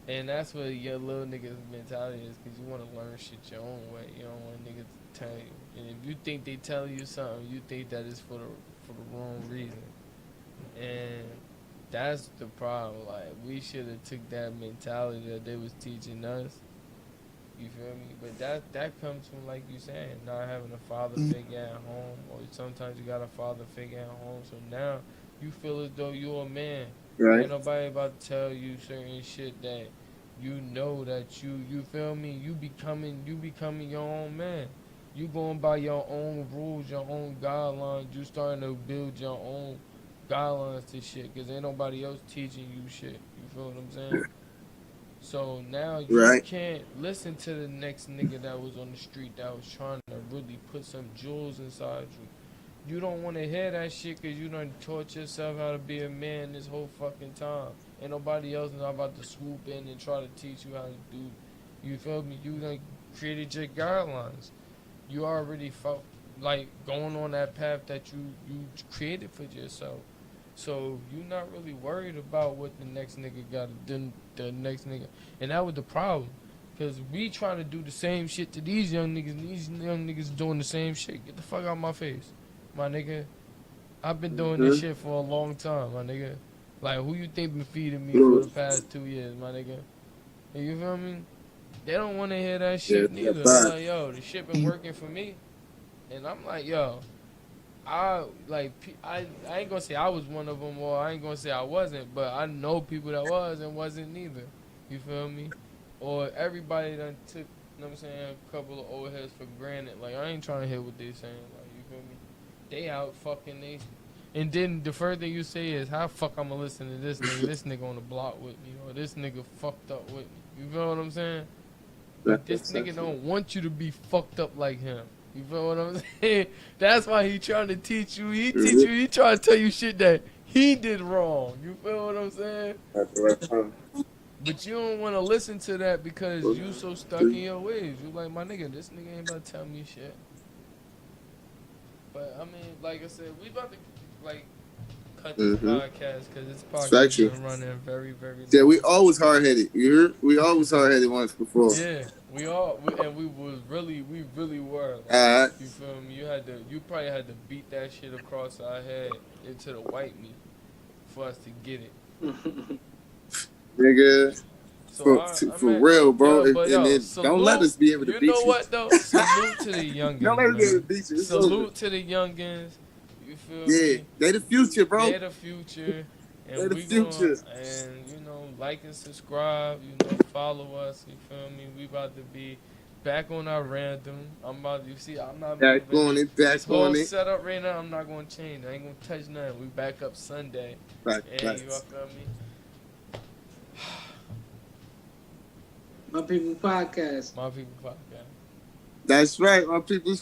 And that's what your little niggas mentality is, cause you want to learn shit your own way. You don't want niggas to tell you. And if you think they tell you something, you think that it's for the wrong reason. And that's the problem. Like, we should have took that mentality that they was teaching us. You feel me? But that comes from, like you saying, not having a father figure at home, or sometimes you got a father figure at home. So now you feel as though you're a man. Right. Ain't nobody about to tell you certain shit that you know that you feel me? You becoming your own man. You going by your own rules, your own guidelines. You starting to build your own guidelines to shit, cause ain't nobody else teaching you shit. You feel what I'm saying? So now you Right. can't listen to the next nigga that was on the street that was trying to really put some jewels inside you. You don't want to hear that shit because you done taught yourself how to be a man this whole fucking time. Ain't nobody else not about to swoop in and try to teach you how to do. You feel me? You done created your guidelines. You already felt like going on that path that you created for yourself. So you're not really worried about what the next nigga got to do, the next nigga. And that was the problem. Because we trying to do the same shit to these young niggas, and these young niggas doing the same shit. Get the fuck out of my face, my nigga. I've been doing this shit for a long time, my nigga. Like, who you think been feeding me for the past 2 years, my nigga? You feel me? They don't want to hear that Yeah, shit that's neither. They're facts. like, yo, the shit been working for me. And I'm like, yo, I ain't gonna say I was one of them, or I ain't gonna say I wasn't, but I know people that was and wasn't neither. You feel me? Or everybody done took, you know what I'm saying, a couple of old heads for granted. Like, I ain't trying to hear what they saying. Like, you feel me? They out fucking they. And then the first thing you say is, how fuck I'm gonna listen to this nigga? This nigga on the block with me, or this nigga fucked up with me. You feel what I'm saying? But this nigga don't want you to be fucked up like him. You feel what I'm saying? That's why he trying to teach you. He teach you. He trying to tell you shit that he did wrong. You feel what I'm saying? That's right. But you don't want to listen to that because you so stuck in your ways. You like, my nigga, this nigga ain't about to tell me shit. But I mean, like I said, we about to like cut this podcast because this It's podcast factual. been running very, very long. Yeah, we always hard headed. You heard? We always hard headed once before. Yeah, we really were. Like, Alright. you feel me? You probably had to beat that shit across our head into the white meat for us to get it. Nigga. So For real, bro. Yo, And salute, don't let us be able to beat you. You know what though? Salute to the youngins. Don't let us be able Man. to beat you. It's Salute over. to the youngins. You feel Yeah, me? they the future, bro. They're the future. And They're the we future. Gonna, and you know, like and subscribe. You know, follow us. You feel me? We about to be back on our random. I'm about to, you see, I'm not Back moving. on it. This Back whole on it. setup right now, I'm not gonna change. I ain't gonna touch nothing. We back up Sunday. Back. And you feel me? My People Podcast. My People Podcast. That's right, my people.